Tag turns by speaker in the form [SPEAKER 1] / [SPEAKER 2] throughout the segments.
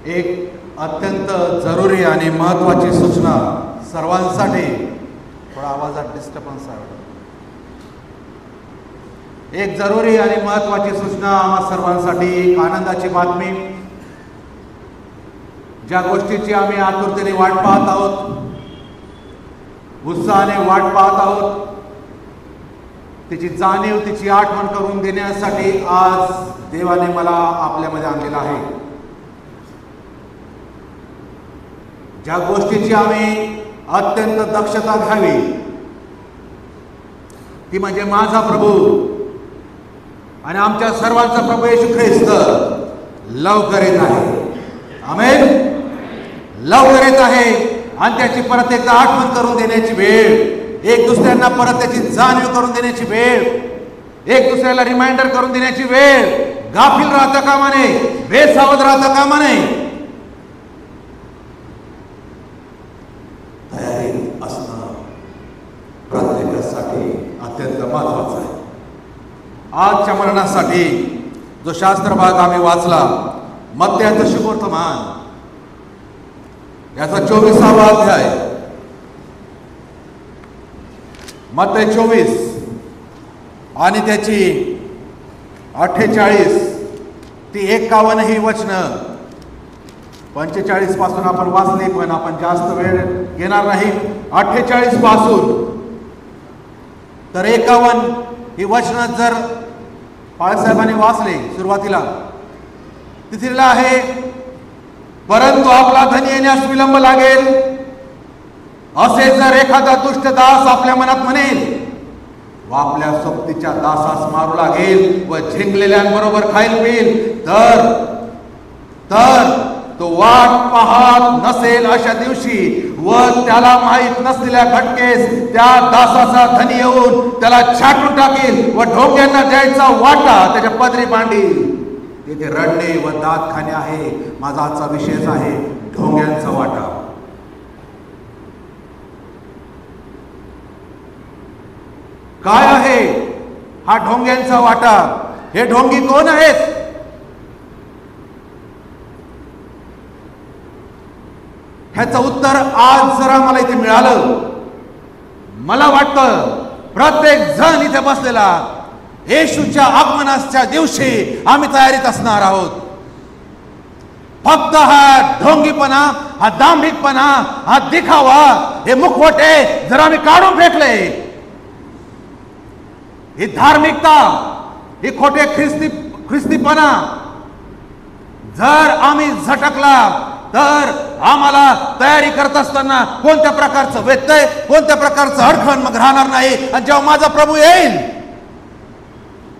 [SPEAKER 1] एक अत्यंत जरुरी आणि महत्त्वाची सूचना सर्वांसाठी. थोडा आवाजात डिस्टर्बन्स आहे. एक जरुरी आणि महत्त्वाची सूचना आम्हा सर्वांसाठी, एक आनंदाची बातमी. ज्या गोष्टीची आम्ही आतुरतेने वाट पाहत आहोत, उत्साहाने वाट पाहत आहोत, तिची जाणीव, तिची आठवण करून देण्यासाठी आज देवाने मला आपल्यामध्ये आणलेलं आहे. ज्या गोष्टीची आम्ही अत्यंत दक्षता घ्यावी ती म्हणजे माझा प्रभू आणि आमच्या सर्वांचा प्रभू येशू ख्रिस्त लवकर येत आहे. आमेन. लवकर येत आहे आणि त्याची परत एकदा आठवण करून देण्याची वेळ, एक दुसऱ्यांना परत त्याची जाणीव करून देण्याची वेळ, एक दुसऱ्याला रिमाइंडर करून देण्याची वेळ. गाफील राहता कामा नये, बेसावध राहता कामा नये. तयारीत असणं प्रत्येकासाठी अत्यंत महत्वाचं आहे. आजच्या मरणासाठी जो शास्त्र भाग आम्ही वाचला, मत्त्याचं शुभवर्तमान याचा 24वा अध्याय, मत्ते 24 आणि त्याची 48 ती 51 ही वचनं. 45 पासून आपण वाचली, पण आपण जास्त वेळ घेणार नाही. 48 पासून तर 51 ही वचनं जर बाळासाहेबांनी वाचले सुरुवातीला, तिथे आहे, परंतु आपला धनी येण्यास विलंब लागेल असे जर एखादा दुष्ट दास आपल्या मनात म्हणेल व आपल्या सोबतीच्या दासास मारू लागेल व झिंकलेल्यांबरोबर खाईल पिईल, तर तो वाट पाहत नसेल अशा दिवशी व त्याला माहीत नसलेल्या घटकेस त्या दासाचा धनी येऊन त्याला छाटून टाकील व ढोंग्यांना द्यायचा वाटा त्याच्या पदरी मांडील. तेथे रडणे व दात खाणे आहे. माझा आजचा विषयच आहे ढोंग्यांचा वाटा. काय आहे हा ढोंग्यांचा वाटा? हे ढोंगी कोण आहेत? ह्याचं उत्तर आज जर आम्हाला इथे मिळालं, मला वाटतं प्रत्येक जण इथे बसलेला येशूच्या आगमनाच्या दिवशी आम्ही तयारीत असणार आहोत. फक्त हा ढोंगीपणा, हा दांभिकपणा, हा दिखावा, हे मुखवटे जर आम्ही काढून फेकले, ही धार्मिकता, ही खोटे ख्रिस्तीपणा जर आम्ही झटकला, तर आम्हाला तयारी करत असताना कोणत्या प्रकारचं व्यत्यय, कोणत्या प्रकारचं अडखण मग राहणार नाही. आणि जेव्हा माझा प्रभू येईल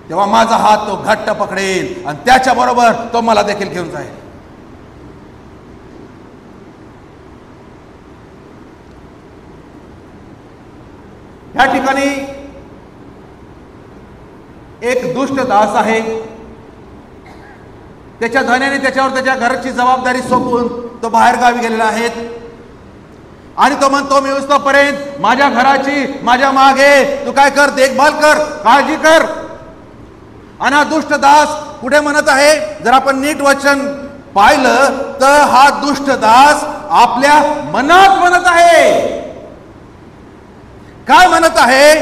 [SPEAKER 1] तेव्हा माझा हात तो घट्ट पकडेल आणि त्याच्या बरोबर तो मला देखील घेऊन जाईल. या ठिकाणी एक दुष्ट दास आहे. त्याच्या धन्याने त्याच्यावर त्याच्या घराची जबाबदारी सोपवून तो बाहेर गावी गेलेला आहे आणि तो म्हणतो, मी उस्तपर्यंत माझ्या घराची माझ्या मागे तू काय कर, देखभाल कर, काळजी कर. आणि हा दुष्ट दास पुढे म्हणत आहे, जर आपण नीट वचन पाहिलं तर हा दुष्ट दास आपल्या मनात म्हणत आहे. काय म्हणत आहे?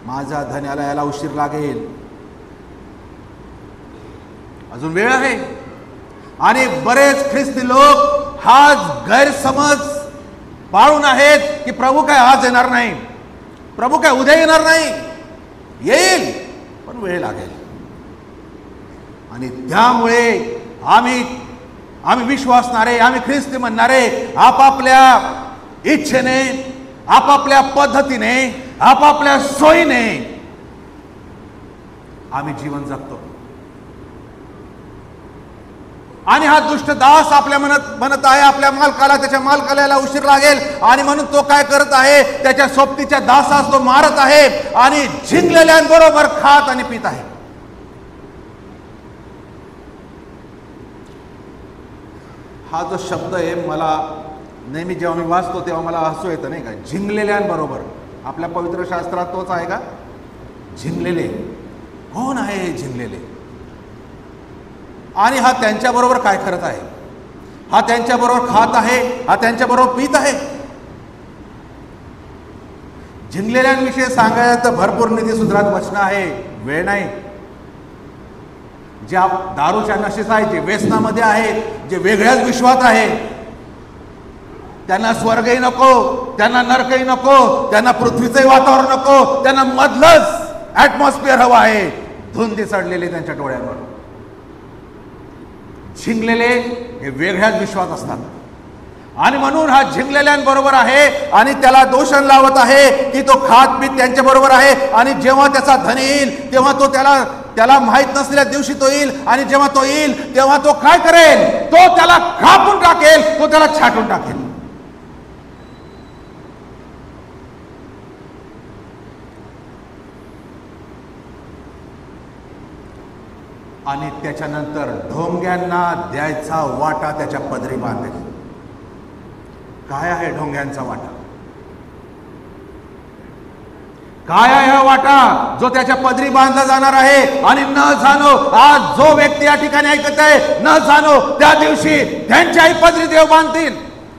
[SPEAKER 1] माझ्या धन्याला याला उशीर लागेल, अजून वेळ आहे. आणि बरेच ख्रिस्ती लोक हा गैरसमज पाळून आहेत की प्रभू काय आज येणार नाही, प्रभू काय उद्या येणार नाही. येईल पण वेळ लागेल. आणि त्यामुळे आम्ही विश्वासणारे, आम्ही ख्रिस्ती म्हणणारे आपापल्या इच्छेने, आपापल्या पद्धतीने, आपापल्या सोयीने आम्ही जीवन जगतो. आणि हा दुष्ट दास आपल्या म्हणत आहे आपल्या मालकाला, त्याच्या मालकाला याला उशीर लागेल आणि म्हणून तो काय करत आहे, त्याच्या सोबतीच्या दासास तो मारत आहे आणि झिंकलेल्यांबरोबर खात आणि पित आहे. हा जो शब्द आहे, मला नेहमी जेव्हा मी वाचतो तेव्हा मला हसू येतं, नाही का? झिंकलेल्यांबरोबर. आपल्या पवित्र शास्त्रात तोच आहे का? झिंकलेले. कोण आहे झिंकलेले? आणि हा त्यांच्याबरोबर काय करत आहे, हा त्यांच्याबरोबर खात आहे, हा त्यांच्याबरोबर पित आहे. झिंगलेल्यांविषयी सांगायचं तर भरपूर नीतिसूत्रात वचन आहे, वेळ नाही. जे दारूच्या नशेत आहे, जे व्यसनामध्ये आहे, जे वेगळ्याच विश्वात आहे, त्यांना स्वर्गही नको, त्यांना नरकही नको, त्यांना पृथ्वीचंही वातावरण नको, त्यांना मधलंच ऍटमॉस्फिअर हवं आहे. धुंदी चढलेले त्यांच्या डोळ्यांवर. झिंगलेले हे वेगळ्याच विश्वात असतात आणि म्हणून हा झिंगलेल्यांबरोबर आहे आणि त्याला दोषण लावत आहे की तो खात पीत त्यांच्या बरोबर आहे. आणि जेव्हा त्याचा धन येईल तेव्हा तो त्याला माहित नसलेल्या दिवशी तो येईल आणि जेव्हा तो येईल तेव्हा तो काय करेल, तो त्याला खापून टाकेल, तो त्याला छाटून टाकेल. आणि त्याच्यानंतर ढोंग्यांना द्यायचा वाटा त्याच्या पदरी बांधेल. काय आहे ढोंग्यांचा वाटा? काय आहे हा वाटा जो त्याच्या पदरी बांधला जाणार आहे? आणि न जाणो, आज जो व्यक्ती या ठिकाणी ऐकत आहे, न जाणो त्या दिवशी त्यांच्याही पदरी देव बांधतील.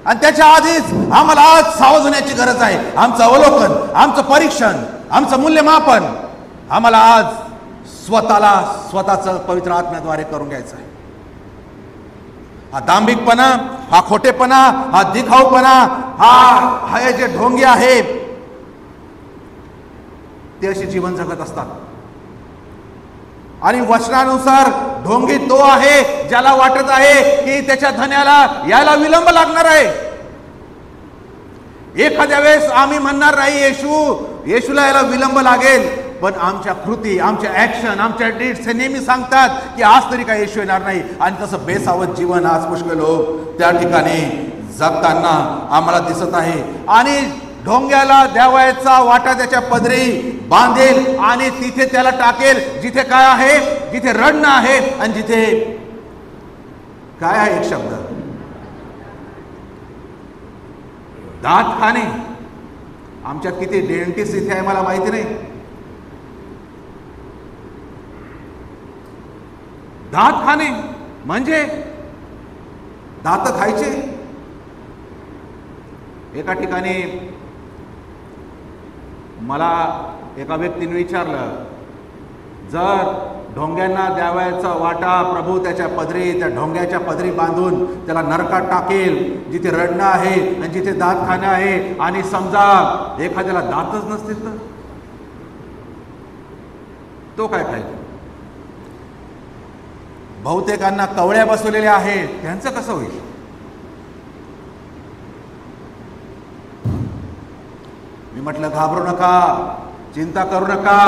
[SPEAKER 1] आणि त्याच्या आधीच आम्हाला आज सावध होण्याची गरज आहे. आमचं अवलोकन, आमचं परीक्षण, आमचं मूल्यमापन आम्हाला आज स्वतःचं पवित्र आत्म्याद्वारे करून घ्यायचं आहे. हा दांभिकपणा, हा खोटेपणा, हा दिखाऊपणा, हा हे जे ढोंगे आहे ते असे जीवन जगत असतात. आणि वचनानुसार ढोंगी तो आहे ज्याला वाटत आहे की त्याच्या धन्याला यायला विलंब लागणार आहे. एखाद्या वेळेस आम्ही म्हणणार नाही येशूला यायला विलंब लागेल, पण आमच्या कृती, आमच्या ऍक्शन, आमच्या डीड्स हे नेहमी सांगतात की आज तरी काय येशू येणार नाही. आणि तसं बेसावत जीवन आज पुष्कळ लोक त्या ठिकाणी जगताना आम्हाला दिसत आहे. आणि ढोंग्याला द्यावायचा वाटा त्याच्या पदरी बांधेल आणि तिथे त्याला टाकेल जिथे काय आहे, जिथे रडणं आहे आणि जिथे काय आहे, एक शब्द, दात खाणे. आमच्यात किती डेंटिस्ट इथे आहे मला माहिती नाही. दात खाणे म्हणजे दात खायचे. एका ठिकाणी मला एका व्यक्तीने विचारलं, जर ढोंग्यांना द्यावायचा वाटा प्रभू त्याच्या पदरी, त्या ढोंग्याच्या पदरी बांधून त्याला नरकात टाकेल जिथे रडणं आहे आणि जिथे दात खाणं आहे, आणि समजा एखाद्याला दातच नसतील तर तो काय खायचा? बहुतेकांना कवळ्या बसवलेल्या आहेत, त्यांचं कसं होईल? मी म्हटलं घाबरू नका, चिंता करू नका.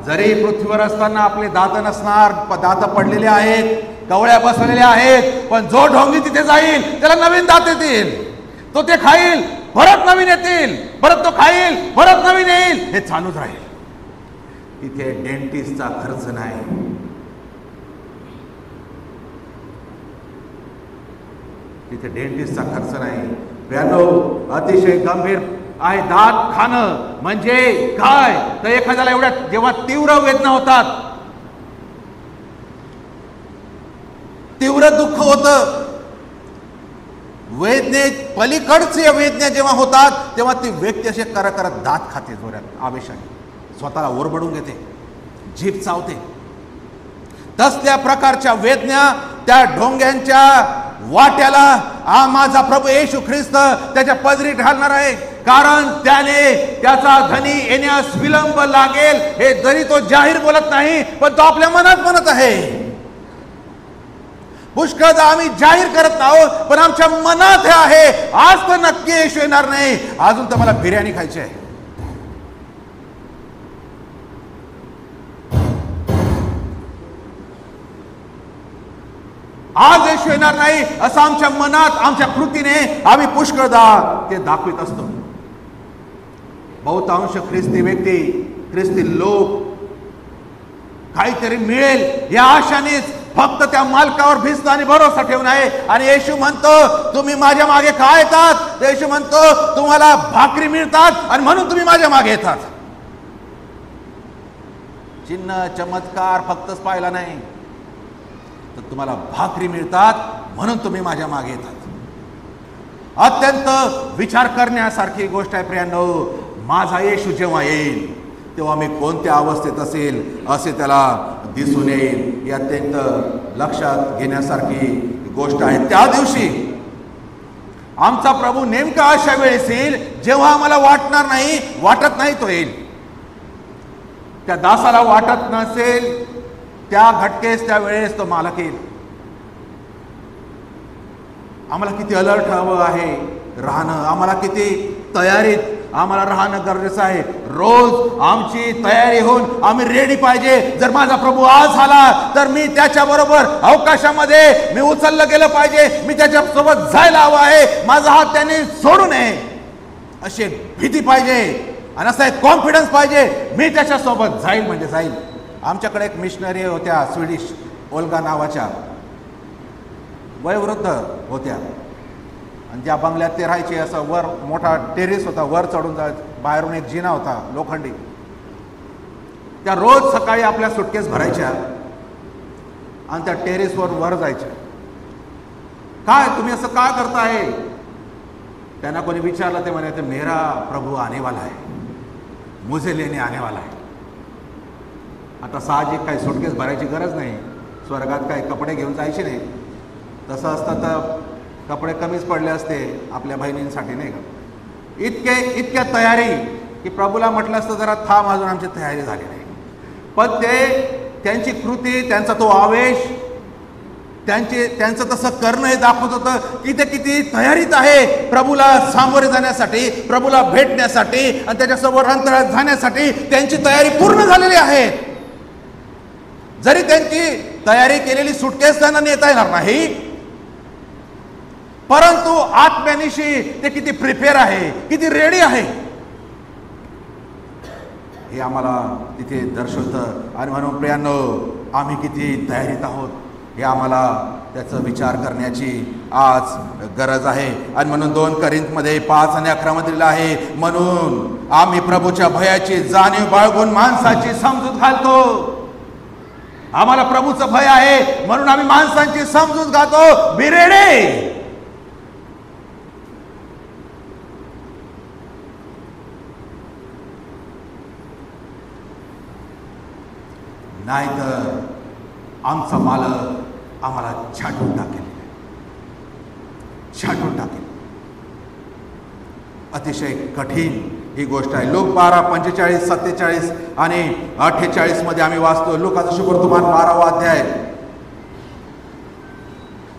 [SPEAKER 1] जरी पृथ्वीवर असताना आपले दात नसणार, दात पडलेले आहेत, कवळ्या बसवलेल्या आहेत, पण जो ढोंगी तिथे जाईल त्याला नवीन दात येतील, तो ते खाईल, परत नवीन येतील, परत तो खाईल, परत नवीन येईल, हे चालूच राहील. तिथे डेंटिस्टचा खर्च नाही. तिथे डेंटिस्टचा खर्च नाही. प्यानो अतिशय गंभीर आहे. दात खाणं म्हणजे काय तर एखाद्याला एवढ्या जेव्हा तीव्र वेदना होतात, तीव्र दुःख होतं, वेदने पलीकडचे वेदना जेव्हा होतात तेव्हा ती व्यक्ती असे करत दात खाते, जोरात आवेशाने स्वतःला ओरबडून घेते, जीभ चावते. तसल्या प्रकारच्या वेदना त्या ढोंग्यांच्या वाट्याला माझा प्रभू येशू ख्रिस्त त्याच्या पदरी घालणार आहे. कारण त्याने त्याचा धनी येण्यास विलंब लागेल हे जरी तो जाहीर बोलत नाही, पण तो आपल्या मनात म्हणत आहे. पुष्कळदा आम्ही जाहीर करत आहोत, पण आमच्या मनात हे आहे, आज तर नक्की येशू येणार नाही, अजून तर मला बिर्याणी खायची आहे. आज येशू येणार नाही असं आमच्या मनात, आमच्या कृतीने आम्ही पुष्कळदा ते दाखवित असतो. बहुतांश ख्रिस्ती व्यक्ती, ख्रिस्ती लोक काहीतरी मिळेल या आशानेच फक्त त्या मालकावर भिस्त आणि भरोसा ठेवून आहे. आणि येशू म्हणतो तुम्ही माझ्या मागे का येतात? येशू म्हणतो तुम्हाला भाकरी मिळतात आणि म्हणून तुम्ही माझ्या मागे येतात. चिन्ह चमत्कार फक्तच पाहिला नाही, तर तुम्हाला भाकरी मिळतात म्हणून तुम्ही माझ्या मागे येतात. अत्यंत विचार करण्यासारखी गोष्ट आहे प्रियांनो. माझा येशू जेव्हा येईल तेव्हा मी कोणत्या अवस्थेत असेल असे त्याला दिसून येईल. ही अत्यंत लक्षात घेण्यासारखी गोष्ट आहे. त्या दिवशी आमचा प्रभू नेमका अशा वेळेस येईल जेव्हा आम्हाला वाटत नाही तो येईल. त्या दासाला वाटत नसेल त्या घटकेस त्या वेळेस तो मालक येईल. आम्हाला किती अलर्ट हवं आहे राहणं, आम्हाला किती तयारीत आम्हाला राहणं गरजेचं आहे. रोज आमची तयारी होऊन आम्ही रेडी पाहिजे. जर माझा प्रभू आज आला तर मी त्याच्याबरोबर अवकाशामध्ये मी उचललं गेलं पाहिजे, मी त्याच्यासोबत जायला हवं आहे, माझा हात त्याने सोडू नये अशी भीती पाहिजे आणि असा एक कॉन्फिडन्स पाहिजे. मी त्याच्यासोबत जाईल म्हणजे जाईल. आमच्याकडे एक मिशनरी होत्या स्वीडिश, ओल्गा नावाच्या, वयोवृद्ध होत्या आणि ज्या बंगल्यात ते राहायचे असं वर मोठा टेरेस होता, वर चढून बाहेरून एक जिना होता लोखंडी. त्या रोज सकाळी आपल्या सुटकेस भरायच्या आणि त्या टेरेसवर वर जायच्या. काय तुम्ही असं का करताय? त्यांना कोणी विचारलं ते म्हणायचे मेरा प्रभू आने वाला है, मुझे लेने आने वाला है. आता साहजिक काही सुटकेस भरायची गरज नाही, स्वर्गात काही कपडे घेऊन जायचे नाही. तसं असतं तर कपडे कमीच पडले असते आपल्या बहिणींसाठी, नाही का? इतक्या तयारी की प्रभूला म्हटलं असतं जरा थांब, अजून आमची तयारी झाली नाही. पण त्यांची कृती, त्यांचा तो आवेश, त्यांचं तसं करणं हे दाखवत होतं की ते किती तयारीत आहे प्रभूला सामोरे जाण्यासाठी, प्रभूला भेटण्यासाठी आणि त्याच्यासोबत अंतराळात जाण्यासाठी. त्यांची तयारी पूर्ण झालेली आहे. जरी त्यांची तयारी केलेली सुटकेस त्यांना नेता येणार नाही, परंतु आत्म्यानिशी ते किती प्रिपेअर आहे, किती रेडी आहे हे आम्हाला तिथे दर्शवतं. आणि म्हणून प्रियांनो, आम्ही किती तयारीत आहोत हे आम्हाला त्याचा विचार करण्याची आज गरज आहे. आणि म्हणून 2 कोरिंथमध्ये 5 आणि 11 मध्ये दिलं आहे, म्हणून आम्ही प्रभूच्या भयाची जाणीव बाळगून माणसाची समजूत घालतो. आम्हाला प्रभूचं भय आहे म्हणून आम्ही माणसांची समजूत घालतो. Be ready. नाहीतर आमचा मालक आम्हाला छाटून टाकेल. अतिशय कठीण ही गोष्ट आहे. लोक 12, 45, 47 आणि 48 मध्ये आम्ही वाचतो. लोकांचा शुभवर्तमान 12वा अध्याय.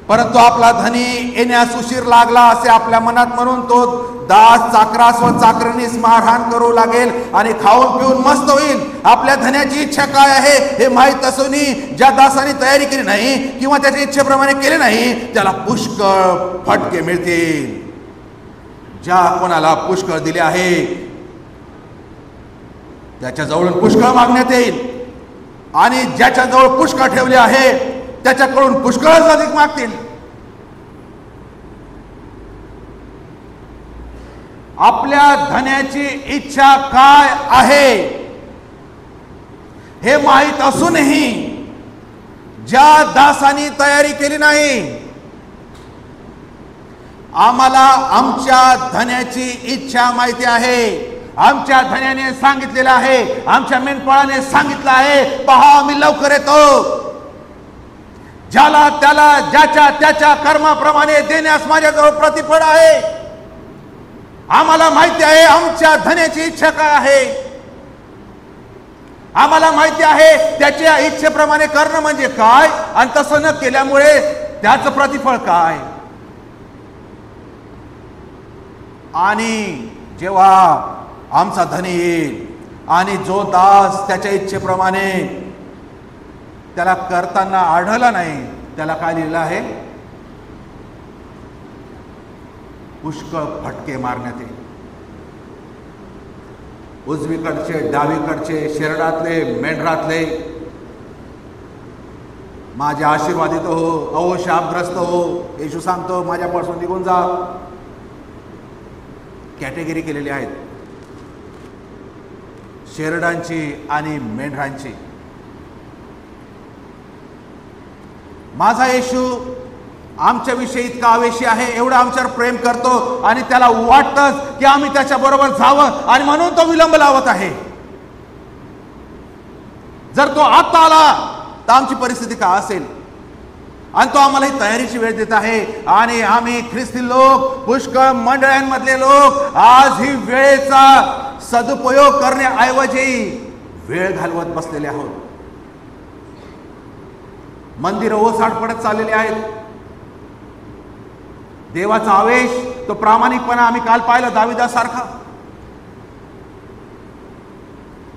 [SPEAKER 1] परंतु आपला धनी येण्यास उशीर लागला असे आपल्या मनात म्हणून तो दास चाकरास व चाकरणीस मारहाण करू लागेल आणि खाऊन पिऊन मस्त होईल. आपल्या धन्याची इच्छा काय आहे हे माहीत असूनही ज्या दासाने तयारी केली नाही किंवा त्याच्या इच्छेप्रमाणे केले नाही त्याला पुष्कळ फटके मिळतील. ज्या कोणाला पुष्कळ दिले आहे त्याच्याजवळून पुष्कळ मागण्यात येईल आणि ज्याच्याजवळ पुष्कळ ठेवले आहे त्याच्याकडून पुष्कळच अधिक मागतील. आपल्या धन्याची इच्छा काय आहे हे माहीत असूनही ज्या दासांनी तयारी केली नाही, आम्हाला आमच्या धन्याची इच्छा माहिती आहे. आमच्या धन्याने सांगितलेलं आहे, आमच्या मेंढपाळाने सांगितलं आहे, पहा आम्ही लवकर येतो. ज्याला त्याला ज्याच्या त्याच्या कर्माप्रमाणे देण्यास माझ्याजवळ प्रतिफळ आहे. आम्हाला माहिती आहे आमच्या धन्याची इच्छा काय आहे. आम्हाला माहिती आहे त्याच्या इच्छेप्रमाणे करणं म्हणजे काय आणि तसं न केल्यामुळे त्याचं प्रतिफळ काय. आणि जेव्हा आमचा धनी येईल आणि जो दास त्याच्या इच्छेप्रमाणे त्याला करताना आढळला नाही त्याला काय लिहिलं आहे, पुष्कळ फटके मारण्यात येईल. उजवीकडचे डावीकडचे शेरडातले मेंढरातले माझे आशीर्वादित हो, अहो शापग्रस्त हो. येशू सांगतो माझ्यापासून निघून जा. कॅटेगरी केलेली आहेत शेरडांची आणि मेंढरांची. माझा येशू आमच्याविषयी इतका आवेशी आहे, एवढं आमच्यावर प्रेम करतो आणि त्याला वाटतंच की आम्ही त्याच्या बरोबर जावं आणि म्हणून तो विलंब लावत आहे. जर तो आता आला तर आमची परिस्थिती काय असेल? आणि तो आम्हाला ही तयारीची वेळ देत आहे. आणि आम्ही ख्रिस्ती लोक, पुष्कळ मंडळांमधले लोक आज ही वेळेचा सदुपयोग करण्याऐवजी वेळ घालवत बसलेले आहोत. मंदिरं ओसाड पडत चाललेली आहेत. देवाचा आवेश, तो प्रामाणिकपणा आम्ही काल पाहिलं दाविदासारखा.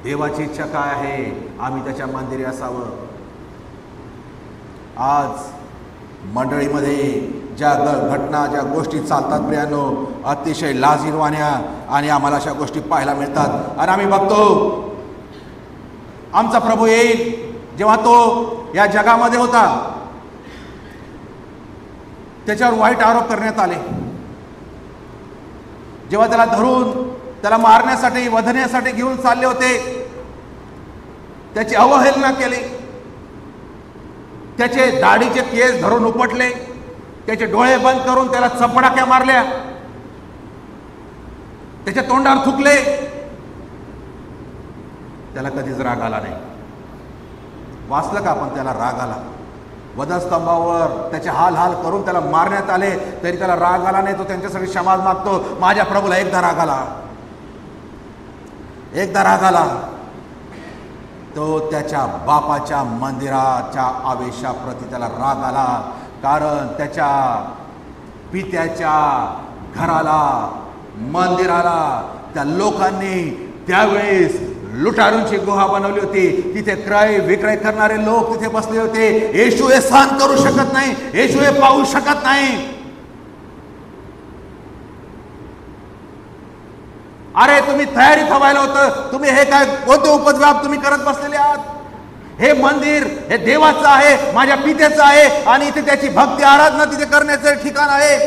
[SPEAKER 1] देवाची इच्छा काय आहे? आम्ही त्याच्या मंदिरी असावं. आज मंडळीमध्ये ज्या घटना, ज्या गोष्टी चालतात प्रियानो, अतिशय लाजिरवाण्या आणि आम्हाला अशा गोष्टी पाहायला मिळतात. आणि आम्ही बघतो आमचा प्रभू येईल, जेव्हा तो या जगामध्ये होता त्याच्यावर वाईट आरोप करण्यात आले. जेव्हा त्याला धरून त्याला मारण्यासाठी, वधण्यासाठी घेऊन चालले होते, त्याची अवहेलना केली. त्याचे दाढीचे केस धरून उपटले, त्याचे डोळे बंद करून त्याला चपडाक्या मारल्या, त्याच्या तोंडावर थुकले. त्याला कधीच राग आला नाही. वाचलं का आपण? त्याला राग आला. वधस्तंभावर त्याचे हाल हाल करून त्याला मारण्यात आले तरी त्याला राग आला नाही. तो त्यांच्यासाठी क्षमा मागतो. माझ्या प्रभूला एकदा राग आला, एकदा राग आला. तो त्याच्या बापाच्या मंदिराच्या आवेशाप्रती त्याला राग आला, कारण त्याच्या पित्याच्या घराला, मंदिराला त्या लोकांनी त्यावेळेस लुटारूंची गुहा बनवली होती. तिथे क्रय विक्रय करणारे लोक तिथे बसले होते. येशू हे सहन करू शकत नाही, येशू हे पाहू शकत नाही. अरे तुम्ही तयारीत व्हायला होतं. तुम्ही हे काय कोणते उपद्व्याप तुम्ही करत बसलेले आहात? हे मंदिर हे देवाचं आहे, माझ्या पित्याचं आहे आणि इथे त्याची भक्ती आराधना तिथे करण्याचं ठिकाण आहे.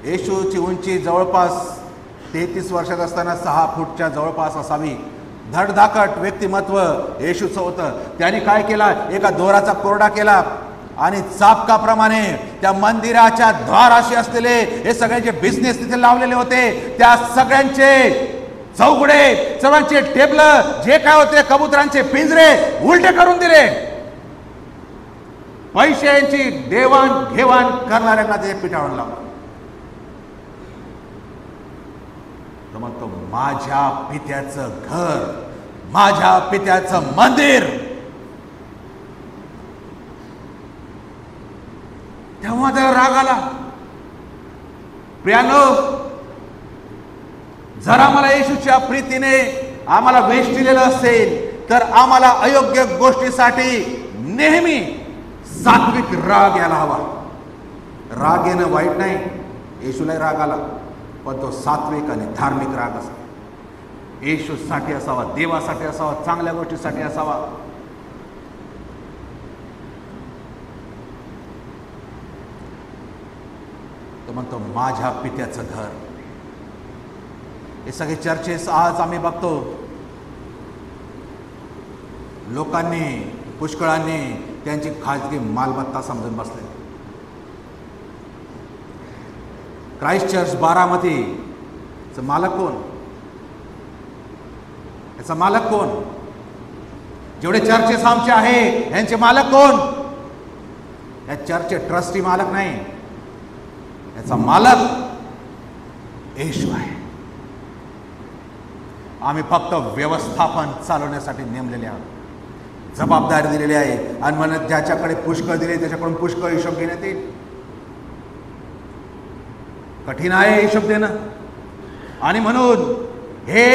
[SPEAKER 1] येशूची उंची जवळपास 33 वर्षात असताना 6 फूटच्या जवळपास असावी. धडधाकट व्यक्तिमत्व येशूचं होतं. त्याने काय केला? एका दोराचा कोरडा केला आणि चापकाप्रमाणे त्या मंदिराच्या द्वाराशी असलेले हे सगळे जे बिझनेस तिथे लावलेले होते, त्या सगळ्यांचे चौघडे, सर्वांचे टेबल, जे काय होते, कबुतरांचे पिंजरे उलटे करून दिले. पैशांची देवाण घेवाण करणाऱ्यांना ते पिटाळून लावलं. तर मग तो माझ्या पित्याचं घर, माझ्या पित्याचं मंदिर, तेव्हा त्याला राग आला. प्रियानो, जर आम्हाला येशूच्या प्रीतीने आम्हाला वेश दिलेलं असेल तर आम्हाला अयोग्य गोष्टीसाठी नेहमी सात्विक राग यायला हवा. राग येणं वाईट नाही, येशूलाही राग आला, पण तो सात्विक आणि धार्मिक राग असा. येशूसाठी असावा, देवासाठी असावा, चांगल्या गोष्टीसाठी असावा. तो म्हणतो माझ्या पित्याचं घर. हे सगळे चर्चेस आज आम्ही बघतो. लोकांनी, पुष्कळांनी त्यांची खाजगी मालमत्ता समजून बसले. क्राइस्ट चर्च बारामतीचं मालक कोण? याचा मालक कोण? जेवढे चर्चेस आमचे आहे यांचे मालक कोण? या चर्चचे ट्रस्टी मालक नाही, याचा मालक येशू आहे. आम्ही फक्त व्यवस्थापन चालवण्यासाठी नेमलेले आहोत, जबाबदारी दिलेली आहे. आणि म्हणत ज्याच्याकडे पुष्कळ दिले त्याच्याकडून पुष्कळ हिशोब घेण्यात येईल. कठीण आहे हिशोब देणं. आणि म्हणून हे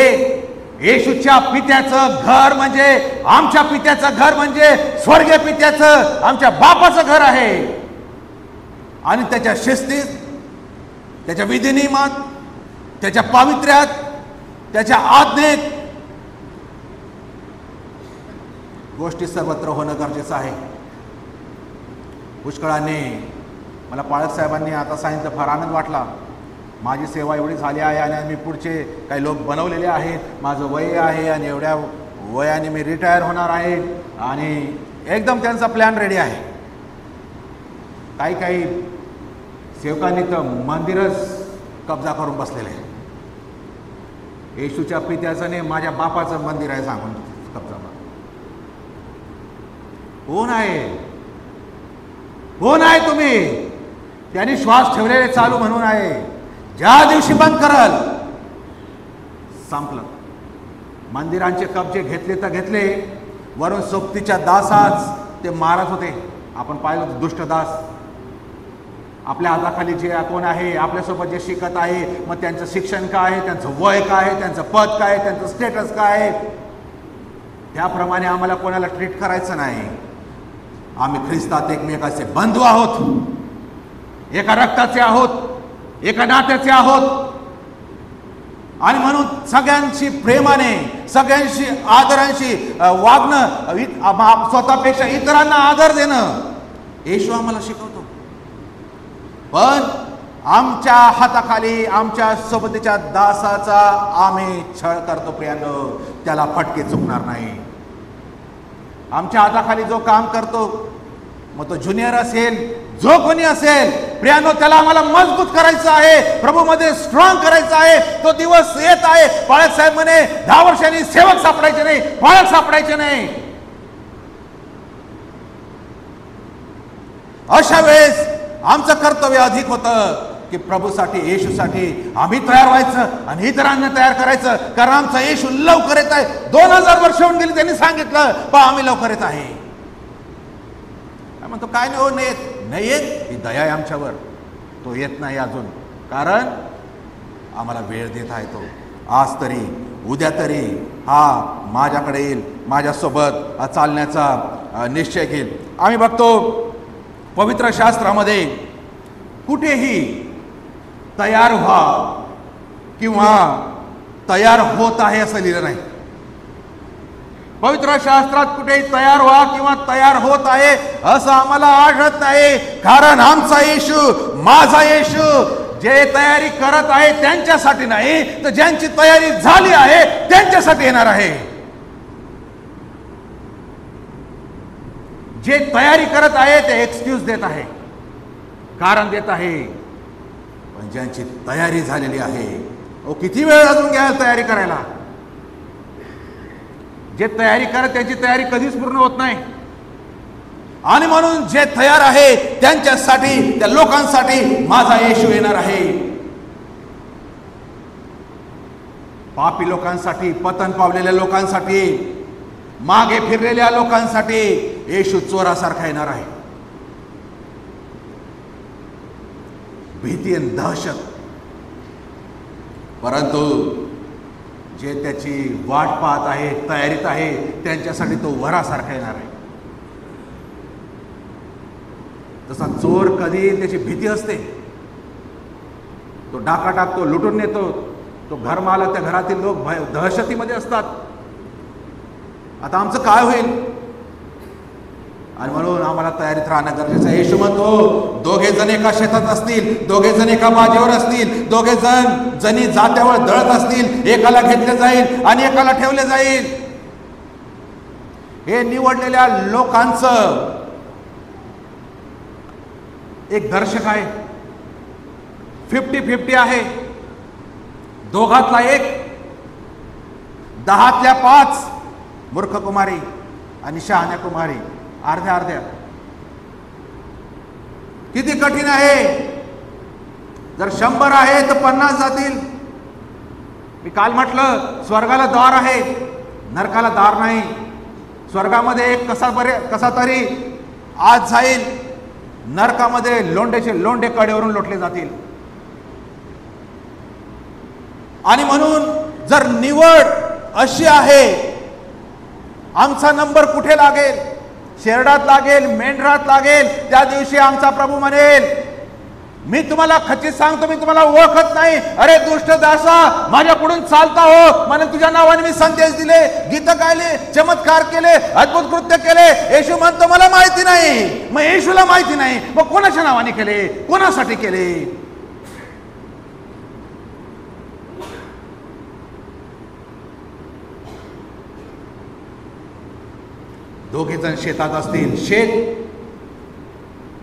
[SPEAKER 1] येशूच्या पित्याचं घर म्हणजे, आमच्या पित्याचं घर म्हणजे स्वर्गीय पित्याचं, आमच्या बापाचं घर आहे. आणि त्याच्या शिस्तीत, त्याच्या विधिनियमात, त्याच्या पावित्र्यात, त्याच्या आज्ञेत गोष्टी सर्वत्र होणं गरजेचं आहे. पुष्कळांनी मला पाळक साहेबांनी आता सांगितलं, फार आनंद वाटला. माझी सेवा एवढी झाली आहे आणि मी पुढचे काही लोक बनवलेले आहेत. माझं वय आहे आणि एवढ्या वयाने मी रिटायर होणार आहे आणि एकदम त्यांचा प्लॅन रेडी आहे. काही काही सेवकांनी तर मंदिरच कब्जा करून बसलेले आहे. येशूच्या पित्याचं नाही, माझ्या बापाचं मंदिर आहे सांगून कब्जा. कोण आहे? कोण आहे तुम्ही? त्यांनी श्वास ठेवलेले चालू म्हणून आहे. ज्या दिवशी बंद करल संपलं. मंदिरांचे कब्जे घेतले तर घेतले, वरून सोबतीच्या दासाच ते मारत होते. आपण पाहिलं दुष्ट दास. आपल्या हाताखाली जे कोण आहे, आपल्यासोबत जे शिकत आहे, मग त्यांचं शिक्षण काय आहे, त्यांचं वय काय आहे, त्यांचं पद काय आहे, त्यांचं स्टेटस काय आहे, त्याप्रमाणे आम्हाला कोणाला ट्रीट करायचं नाही. आम्ही ख्रिस्तात एकमेकाचे बंधू आहोत, एका रक्ताचे आहोत, एका नात्याचे आहोत. आणि म्हणून सगळ्यांशी प्रेमाने, सगळ्यांशी आदरांशी वागणं, स्वतःपेक्षा इतरांना आदर देणं येशू आम्हाला शिकवतो. पण आमच्या हाताखाली आमच्या सोबतीच्या दासाचा आम्ही छळ करतो प्रियांनो, त्याला फटके चुकणार नाही. आमच्या हाताखाली जो काम करतो, मग तो ज्युनियर असेल, जो कोणी असेल प्रियांनो, त्याला आम्हाला मजबूत करायचं आहे, प्रभूमध्ये स्ट्रॉंग करायचं आहे. तो दिवस येत आहे. पाळक साहेब म्हणे 10 वर्षांनी सेवक सापडायचे नाही, पाळक सापडायचे नाही. अशा वेळेस आमचं कर्तव्य अधिक होतं की प्रभूसाठी, येशूसाठी आम्ही तयार व्हायचं आणि इतरांना तयार करायचं. कारण आमचा येशू लवकर येत आहे. 2000 वर्ष होऊन गेली, त्यांनी सांगितलं, पण आम्ही लवकर येत आहे. म्हणतो काय नाही, हो नाही येत, ही दया आहे आमच्यावर. तो येत नाही अजून, कारण आम्हाला वेळ देत आहे तो. आज तरी उद्या तरी हा माझ्याकडे येईल, माझ्यासोबत चालण्याचा निश्चय घेईल. आम्ही बघतो पवित्र शास्त्रामध्ये कुठेही तयार व्हा किंवा तयार होत आहे असं लिहिलं नाही. पवित्र शास्त्रात कुठेही तयार व्हा किंवा तयार होत आहे असं आम्हाला आढळत नाही. कारण आमचा येशू, माझा येशू जे तयारी करत आहे त्यांच्यासाठी नाही, तर ज्यांची तयारी झाली आहे त्यांच्यासाठी येणार आहे. जे तयारी करत आहे ते एक्सक्यूज देत आहे, कारण देत आहे. पण ज्यांची तयारी झालेली आहे, किती वेळ अजून घ्याल तयारी करायला? जे तयारी करत त्यांची तयारी कधीच पूर्ण होत नाही. आणि म्हणून जे तयार आहे त्यांच्यासाठी, त्या लोकांसाठी माझा येशू येणार आहे. पापी लोकांसाठी, पतन पावलेल्या लोकांसाठी, मागे फिरलेल्या लोकांसाठी येशू चोरासारखा येणार आहे. भीती आणि दहशत. परंतु जे त्याची वाट पाहत आहे, तयारीत आहे, त्यांच्यासाठी तो वरासारखा येणार आहे. जसा चोर कधी त्याची भीती असते, तो डाका टाकतो, लुटून नेतो, तो घर मालक, त्या घरातील लोक दहशतीमध्ये असतात. आता आमचं काय होईल? आणि म्हणून आम्हाला तयारीत राहणं गरजेचं आहे. येशू म्हणतो, दोघे जण एका शेतात असतील, दोघे जण एका बाजेवर असतील, दोघे जणी जात्यावर दळत असतील, एकाला घेतले जाईल आणि एकाला ठेवले जाईल. हे निवडलेल्या लोकांचं एक दर्शक आहे. 50-50 आहे. दोघातला एक, 10तल्या 5 मूर्ख कुमारी आणि शहाण्या कुमारी, अर्ध्या अर्ध्या. किती कठीण आहे. जर 100 आहे तर 50 जातील. मी काल म्हटलं, स्वर्गाला द्वार आहे, नरकाला दार नाही. स्वर्गामध्ये एक कसा तरी आज जाईल, नरकामध्ये लोंढे कडेवरून लोटले जातील. आणि म्हणून जर निवड अशी आहे, आमचा नंबर कुठे लागेल? शेरडात लागेल, मेंढरात लागेल. त्या दिवशी आमचा प्रभू म्हणेल, मी तुम्हाला खचित सांगतो, मी तुम्हाला ओळखत नाही. अरे दुष्ट दासा, माझ्या पुढून चालता हो, मला तुझ्या नावाने मी संदेश दिले, गीत गायले, चमत्कार केले, अद्भुत कृत्य केले. येशू म्हणतो मला माहिती नाही. मग येशूला माहिती नाही, मग कोणाच्या नावाने केले, कोणासाठी केले? दोघे जण शेतात असतील. शेत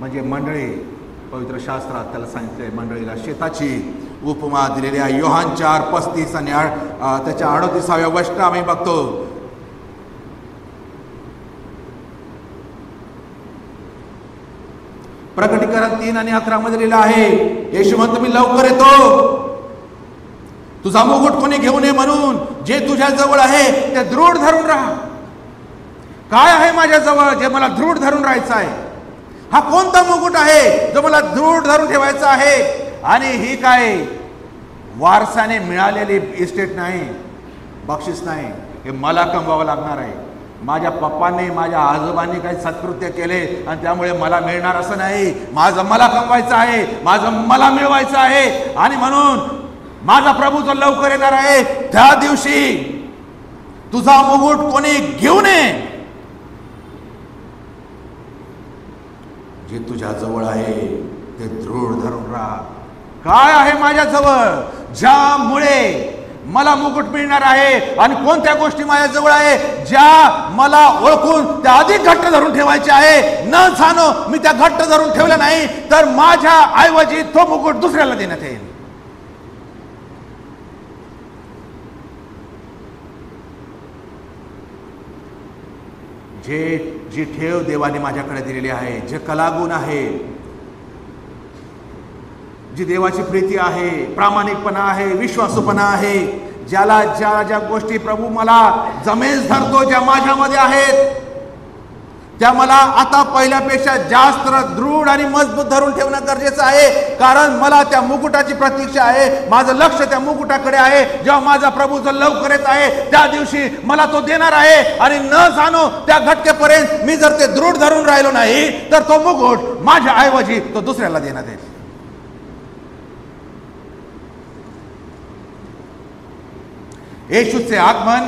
[SPEAKER 1] म्हणजे मंडळी, पवित्र शास्त्रात त्याला सांगितले मंडळीला शेताची उपमा दिलेली आहे. योहान 4:35 आणि त्याच्या 38व्या वचन आम्ही बघतो. प्रकटीकरण 3 आणि 11 मध्ये लिहिलं आहे, येशू म्हणतो मी लवकर येतो, तुझा मुकुट कोणी घेऊ नये म्हणून जे तुझ्या जवळ आहे ते दृढ धरून राहा. काय आहे माझ्या जवळ जे मला दृढ धरून राहायचं आहे? हा कोणता मुकुट आहे जो मला दृढ धरून ठेवायचा आहे? आणि ही काय वारसाने मिळालेली इस्टेट नाही, बक्षीस नाही, हे मला कमवावं लागणार आहे. माझ्या पप्पांनी माझ्या आजोबांनी काही सत्कृत्य केले आणि त्यामुळे मला मिळणार असं नाही. माझं मला कमवायचं आहे, माझं मला मिळवायचं आहे. आणि म्हणून माझा प्रभू जो लवकर येणार आहे त्या दिवशी तुझा मुकुट कोणी घेऊ नये, जे तुझ्या जवळ आहे ते दृढ धरून राहा. काय आहे माझ्या जवळ ज्यामुळे मला मुकुट मिळणार आहे? आणि कोणत्या गोष्टी माझ्या जवळ आहे ज्या मला ओळखून त्या अधिक घट्ट धरून ठेवायचे आहे? न जाणो मी त्या घट्ट धरून ठेवल्या नाही तर माझ्या ऐवजी तो मुकुट दुसऱ्याला देण्यात येईल. जी ठेव देवाने माझ्याकडे दिलेली आहे, जे कलागुण आहे, जी देवाची प्रीती आहे, प्रामाणिकपणा आहे, विश्वासूपणा आहे, ज्याला ज्या गोष्टी प्रभू मला जमेस धरतो, ज्या माझ्यामध्ये आहेत त्या मला आता पहिल्यापेक्षा जास्त दृढ आणि मजबूत धरून ठेवणं गरजेचं आहे. कारण मला त्या मुकुटाची प्रतीक्षा आहे, माझं लक्ष त्या मुकुटाकडे आहे. जेव्हा माझा प्रभू जो लवकर येत आहे त्या दिवशी मला तो देणार आहे. आणि न जाणो त्या घटकेपर्यंत मी जर ते दृढ धरून राहिलो नाही तर तो मुकुट माझ्या ऐवजी तो दुसऱ्याला देण्यात येईल. येशूचे आगमन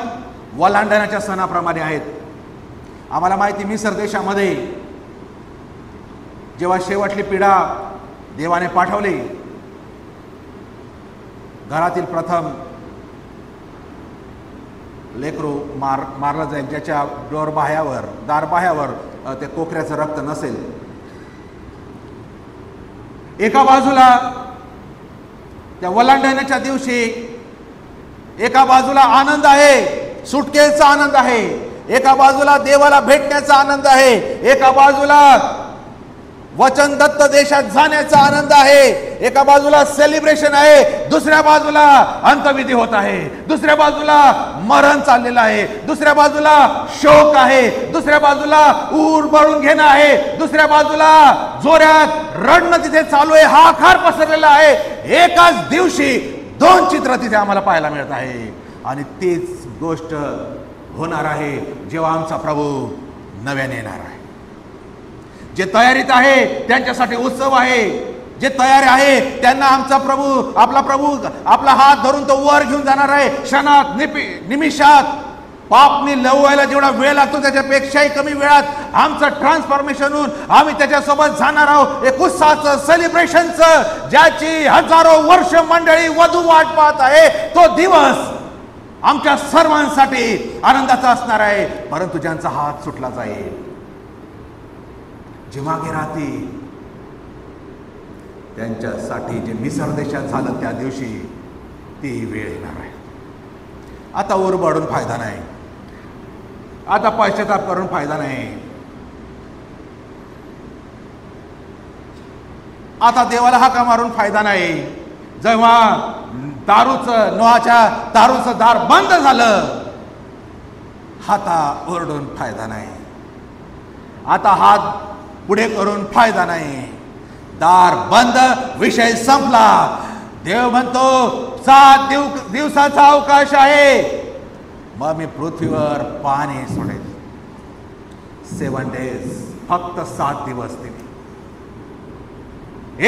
[SPEAKER 1] वलांडण्याच्या सणाप्रमाणे आहेत. आम्हाला माहिती, मिसर देशामध्ये जेव्हा शेवटली पिढा देवाने पाठवली, घरातील प्रथम लेकरू मारलं जाईल ज्याच्या दारबाह्यावर ते कोकऱ्याचं रक्त नसेल. एका बाजूला त्या वलांडण्याच्या दिवशी एका बाजूला आनंद आहे, सुटकेचा आनंद आहे, एका बाजूला देवाला भेटण्याचा आनंद आहे, एका बाजूला वचनदत्त देशात जाण्याचा आनंद आहे, एका बाजूला सेलिब्रेशन आहे, दुसऱ्या बाजूला अंतविधी होत आहे, दुसऱ्या बाजूला मरण चाललेलं आहे, दुसऱ्या बाजूला शोक आहे, दुसऱ्या बाजूला ऊर बळून घेणं आहे, दुसऱ्या बाजूला जोरात रडणं तिथे चालू आहे, हाहाकार पसरलेला आहे. एकाच दिवशी दोन चित्र तिथे आम्हाला पाहायला मिळत आहे. आणि तीच गोष्ट होणार आहे जेव्हा आमचा प्रभू नव्याने येणार आहे. जे तयारीत आहे त्यांच्यासाठी उत्सव आहे, जे तयार आहे त्यांना आमचा प्रभू आपला हात धरून तो वर घेऊन जाणार आहे. क्षणात निमिषात पापनी लववायला जेवढा वेळ लागतो त्याच्यापेक्षाही कमी वेळात आमचं ट्रान्सफॉर्मेशन होऊन आम्ही त्याच्यासोबत जाणार आहोत. एक उत्साहाचं, सेलिब्रेशनचं, ज्याची हजारो वर्ष मंडळी वधू वाट पाहत आहे. तो दिवस आमच्या सर्वांसाठी आनंदाचा असणार आहे. परंतु ज्यांचा हात सुटला जाईल, जे मागे राहतील, त्यांच्यासाठी जे मिसर देशात झालं त्या दिवशी ती वेळ येणार आहे. आता ओरबाडून फायदा नाही, आता पश्चाताप करून फायदा नाही, आता देवाला हाका मारून फायदा नाही. जेव्हा नोहाच्या दारूचं दार बंद झालं, हाता ओरडून फायदा नाही, आता हात पुढे करून फायदा नाही. दार बंद, विषय संपला. देव म्हणतो 7 दिवसाचा अवकाश आहे, मग मी पृथ्वीवर पाणी सोडेल. 7 days, फक्त 7 दिवस दिले.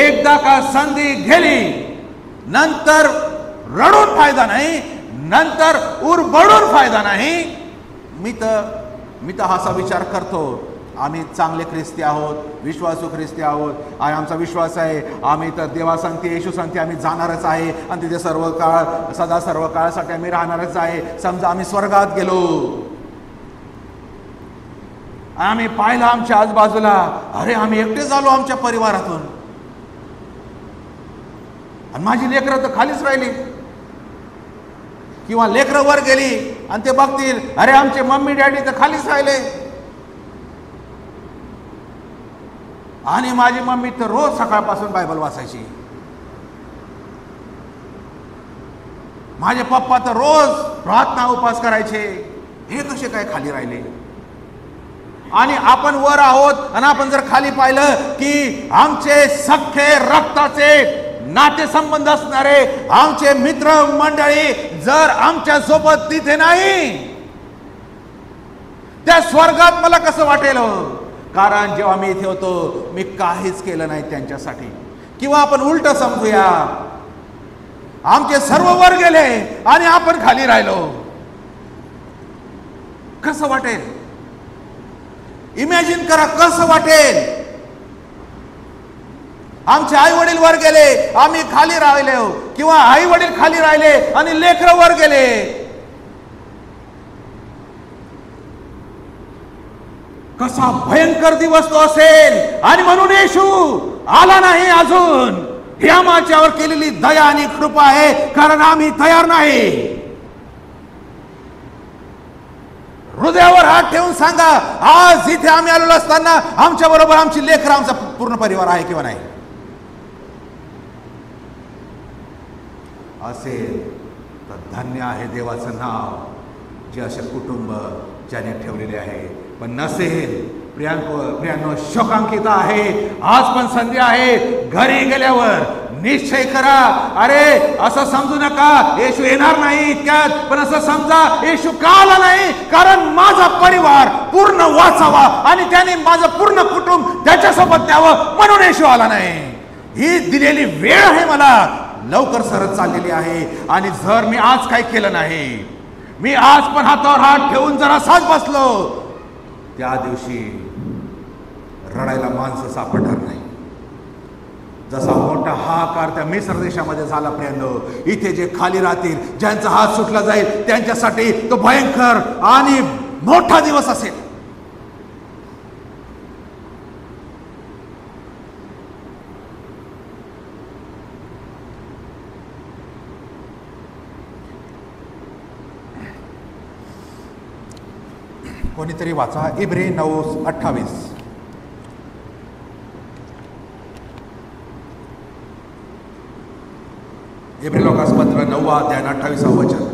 [SPEAKER 1] एकदा का संधी गेली, नंतर रडून फायदा नाही, नंतर उरबडून फायदा नाही. मी तर असा विचार करतो, आम्ही चांगले ख्रिस्ती आहोत, विश्वासू ख्रिस्ती आहोत, आणि आमचा विश्वास आहे आम्ही तर देवा सांगते, येशू सांगते आम्ही जाणारच आहे आणि तिथे सर्व काळासाठी आम्ही राहणारच आहे. समजा आम्ही स्वर्गात गेलो, आम्ही पाहिलं आमच्या आजूबाजूला, अरे आम्ही एकटे झालो आमच्या परिवारातून, आणि माझी लेकरं तर खालीच राहिली. किंवा लेकरं वर गेली आणि ते बघतील, अरे आमचे मम्मी डॅडी तर खालीच राहिले, आणि माझी मम्मी तर रोज सकाळपासून बायबल वाचायची, माझे पप्पा तर रोज प्रार्थना उपास करायचे, हे कसे काय खाली राहिले. आणि आपण वर आहोत आणि आपण जर खाली पाहिलं की आमचे सख्खे रक्ताचे नातेसंबंध असणारे आमचे मित्र मंडळी जर आमच्या सोबत तिथे नाही, त्या स्वर्गात मला कसं वाटेल. कारण जेव्हा मी इथे होतो मी काहीच केलं नाही त्यांच्यासाठी. किंवा आपण उलट समजूया, आमचे सर्व वर गेले आणि आपण खाली राहिलो, कसं वाटेल. इमॅजिन करा कसं वाटेल. आमचे आई वडील वर गेले, आम्ही खाली राहिलो, किंवा आई वडील खाली राहिले आणि लेकरं वर गेले. कसा भयंकर दिवस तो असेल. आणि म्हणून येशू आला नाही अजून. ही आमच्यावर केलेली दया आणि कृपा आहे, कारण आम्ही तयार नाही. हृदयावर हात ठेवून सांगा, आज इथे आम्ही आलेलो असताना आमच्या बरोबर आमची लेकरं, आमचा पूर्ण परिवार आहे किंवा नाही. असेल तर धन्य आहे देवाचं नाव, जे असे कुटुंब ज्याने ठेवलेले आहे. पण नसेल प्रियांनो, शोकांकित आहे. आज पण संधी आहे. घरी गेल्यावर निश्चय करा, अरे असं समजू नका येशू येणार नाही इतक्यात, पण असं समजा येशू का आला नाही, कारण माझा परिवार पूर्ण वाचावा आणि त्याने माझं पूर्ण कुटुंब त्याच्यासोबत न्यावं, म्हणून येशू आला नाही. ही दिलेली वेळ आहे, मला लवकर सरत चाललेली आहे. आणि जर मी आज काही केलं नाही, मी आज पण हातावर हात ठेवून जरा साथ बसलो, त्या दिवशी रडायला माणसं सापडणार नाही. जसा मोठा हाहाकार त्या मिस्र देशामध्ये झाला प्रियांनो, इथे जे खाली राहतील, ज्यांचा हात सुटला जाईल, त्यांच्यासाठी तो भयंकर आणि मोठा दिवस असेल. कोणीतरी वाचा इब्री 9:28. इब्री लोकासपत्र 9 अध्याय 28 वचन.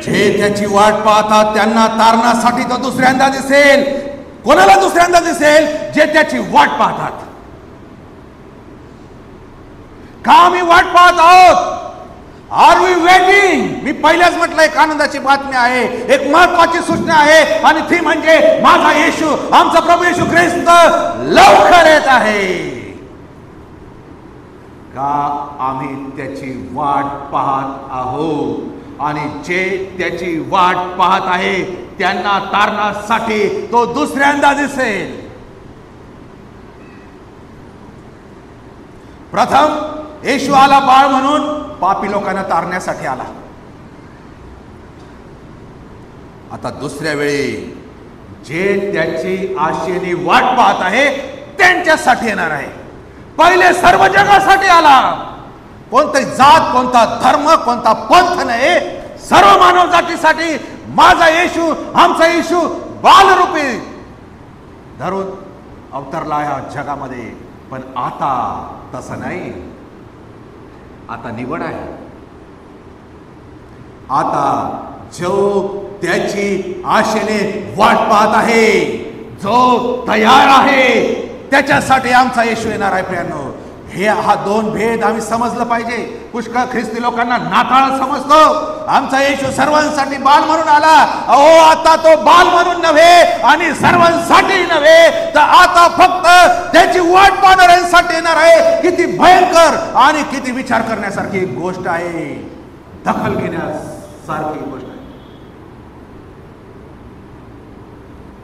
[SPEAKER 1] जे त्याची वाट पाहतात त्यांना तारणासाठी तो दुसऱ्यांदा दिसेल. कोणाला दुसऱ्यांदा दिसेल? जे त्याची वाट पाहतात. का आम्ही वाट पाहत आहोत? R we waiting? मी पहिल्याच म्हटलं, एक आनंदाची बातमी आहे, एक महत्वाची सूचना आहे, आणि ती म्हणजे माझा येशू, आमचा प्रभू येशू ख्रिस्त लवकर येत आहे. का आम्ही त्याची वाट पाहत आहोत? आणि जे त्याची वाट पाहत आहे त्यांना तारणासाठी तो दुसऱ्यांदा दिसेल. प्रथम येशू आला बाळ म्हणून, पापी लोकांना तारण्यासाठी आला. आता दुसऱ्या वेळी जे त्याची आशेने वाट पाहत आहे त्यांच्यासाठी येणार आहे. पहिले सर्व जगासाठी आला. कोणती जात, कोणता धर्म, कोणता पंथ नाही, सर्व मानव जातीसाठी माझा येशू, आमचा येशू बालरूपी धरून अवतरला या जगामध्ये. पण आता तसं नाही. आता निवड आहे. आता जो त्याची आशेने वाट पाहत आहे, जो तयार आहे, त्याच्यासाठी आमचा येशू येणार आहे. प्रियांनो, हा दोन भेद आम्ही समजलं पाहिजे. पुष्कळ ख्रिस्ती लोकांना नाताळ समजतो. आमचा येशू सर्वांसाठी बाल म्हणून आला. अहो, आता तो बाल म्हणून नव्हे आणि सर्वांसाठी नव्हे, तर आता फक्त त्याची वाट पाहणाऱ्यांसाठी येणार आहे. किती भयंकर आणि किती विचार करण्यासारखी गोष्ट आहे, दखल घेण्यासारखी गोष्ट आहे.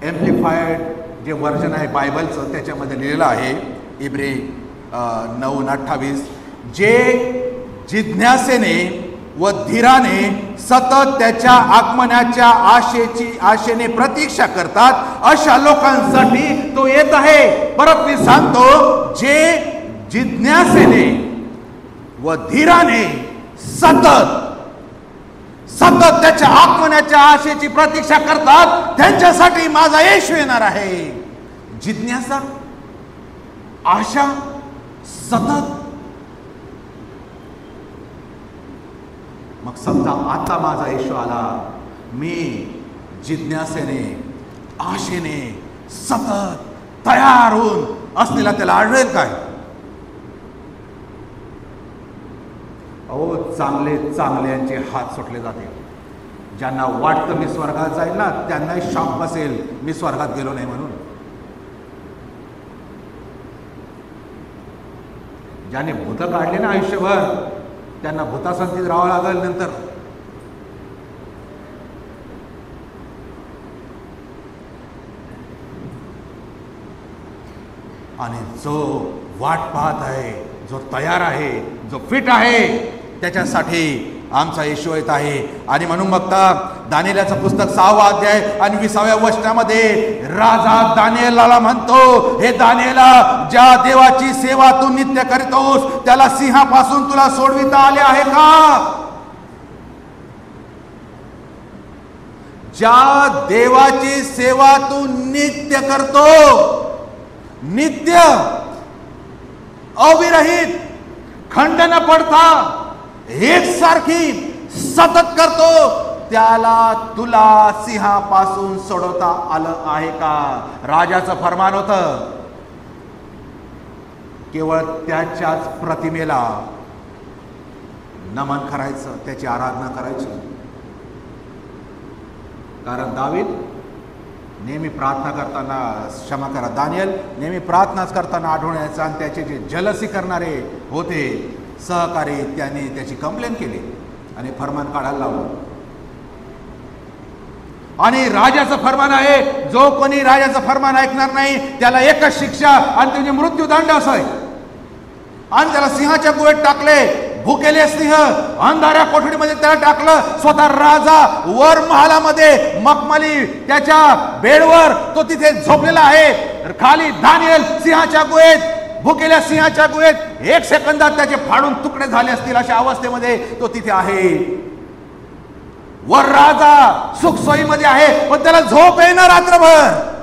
[SPEAKER 1] एम्प्लिफाईड जे वर्जन आहे बायबलचं त्याच्यामध्ये लिहिलेलं आहे इब्री 9:28, जे जिज्ञासेने व धीराने सतत त्याच्या आगमनाच्या आशेने प्रतीक्षा करतात अशा लोकांसाठी तो येत आहे. परत मी सांगतो, जे जिज्ञासेने व धीराने सतत त्याच्या आगमनाच्या आशेची प्रतीक्षा करतात त्यांच्यासाठी माझा येशू येणार आहे. जिज्ञासा, आशा, सतत. मग समजा आता माझा येशू आला, मी जिज्ञासेने आशेने सतत तयार होऊन असलेला त्याला आढळेल काय? अहो, चांगल्यांचे हात सुटले जाते. ज्यांना वाटतं मी स्वर्गात जाईल ना, त्यांनाही शॉक बसेल मी स्वर्गात गेलो नाही म्हणून. ज्याने भूत काढले ना आयुष्यभर, त्यांना भूतासंतीत राहावं लागेल नंतर. आणि जो वाट पाहत आहे, जो तयार आहे, जो फिट आहे, त्याच्यासाठी आमचा येशू येत आहे. आणि म्हणून बघता दानिएलाचं पुस्तक 6वा अध्याय आणि 20व्या वचनामध्ये राजा दानिएलाला म्हणतो, हे दानिएला, ज्या देवाची सेवा तू नित्य करीतोस त्याला सिंहापासून तुला सोडविता आले आहे का? ज्या देवाची सेवा तू नित्य करतो, नित्य, अविरहित, खंड न पडता, एकसारखी सतत करतो, त्याला तुला सिंहापासून सोडवता आलं आहे का? राजाचं फरमान होतं, केवळ त्याच्याच प्रतिमेला नमन करायचं, त्याची आराधना करायची. कारण दावीद नेहमी प्रार्थना करताना, क्षमा करा, दानिएल नेहमी प्रार्थनाच करताना आढळून यायचा. आणि त्याचे जे जलसी करणारे होते सहकारी, त्याने त्याची कंप्लेन केली आणि फरमान काढायला लावलं. आणि राजाचं फरमान आहे, जो कोणी राजाचं फरमान ऐकणार नाही त्याला एकच शिक्षा आणि त्याची मृत्यूदंड असाय. आणि त्याला सिंहाच्या गुहेत टाकले. भुकेले सिंह अंधाऱ्या कोठडीमध्ये त्याला टाकलं. स्वतः राजा वर महालामध्ये मखमली त्याच्या बेडवर तो तिथे झोपलेला आहे. खाली दानिएल सिंहाच्या गुहेत, भुकेल्या सिंहाच्या गुहेत 1 सेकंदात त्याचे फाडून तुकडे झाले असतील अशा अवस्थेमध्ये तो तिथे आहे. वर राजा सुखसोयीमध्ये आहे, पण त्याला झोप येणार रात्रभर.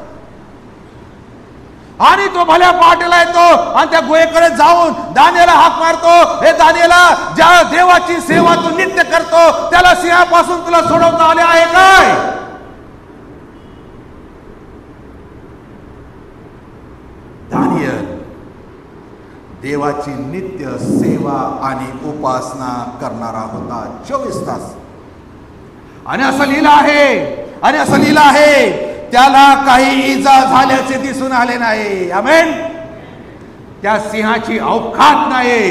[SPEAKER 1] आणि तो भल्या पहाटेला येतो आणि त्या गुहेकडे जाऊन दानिएला हाक मारतो, हे दानिएला, ज्या देवाची सेवा तू नित्य करतो त्याला सिंहापासून तुला सोडवता आले आहे काय? दानिएल देवाची नित्य सेवा आणि उपासना करणारा होता 24 तास. आणि असं लिहिलं आहे, त्याला काही इजा झाल्याचे दिसून आले नाही. आमेन. त्या सिंहाची अवकात नाही.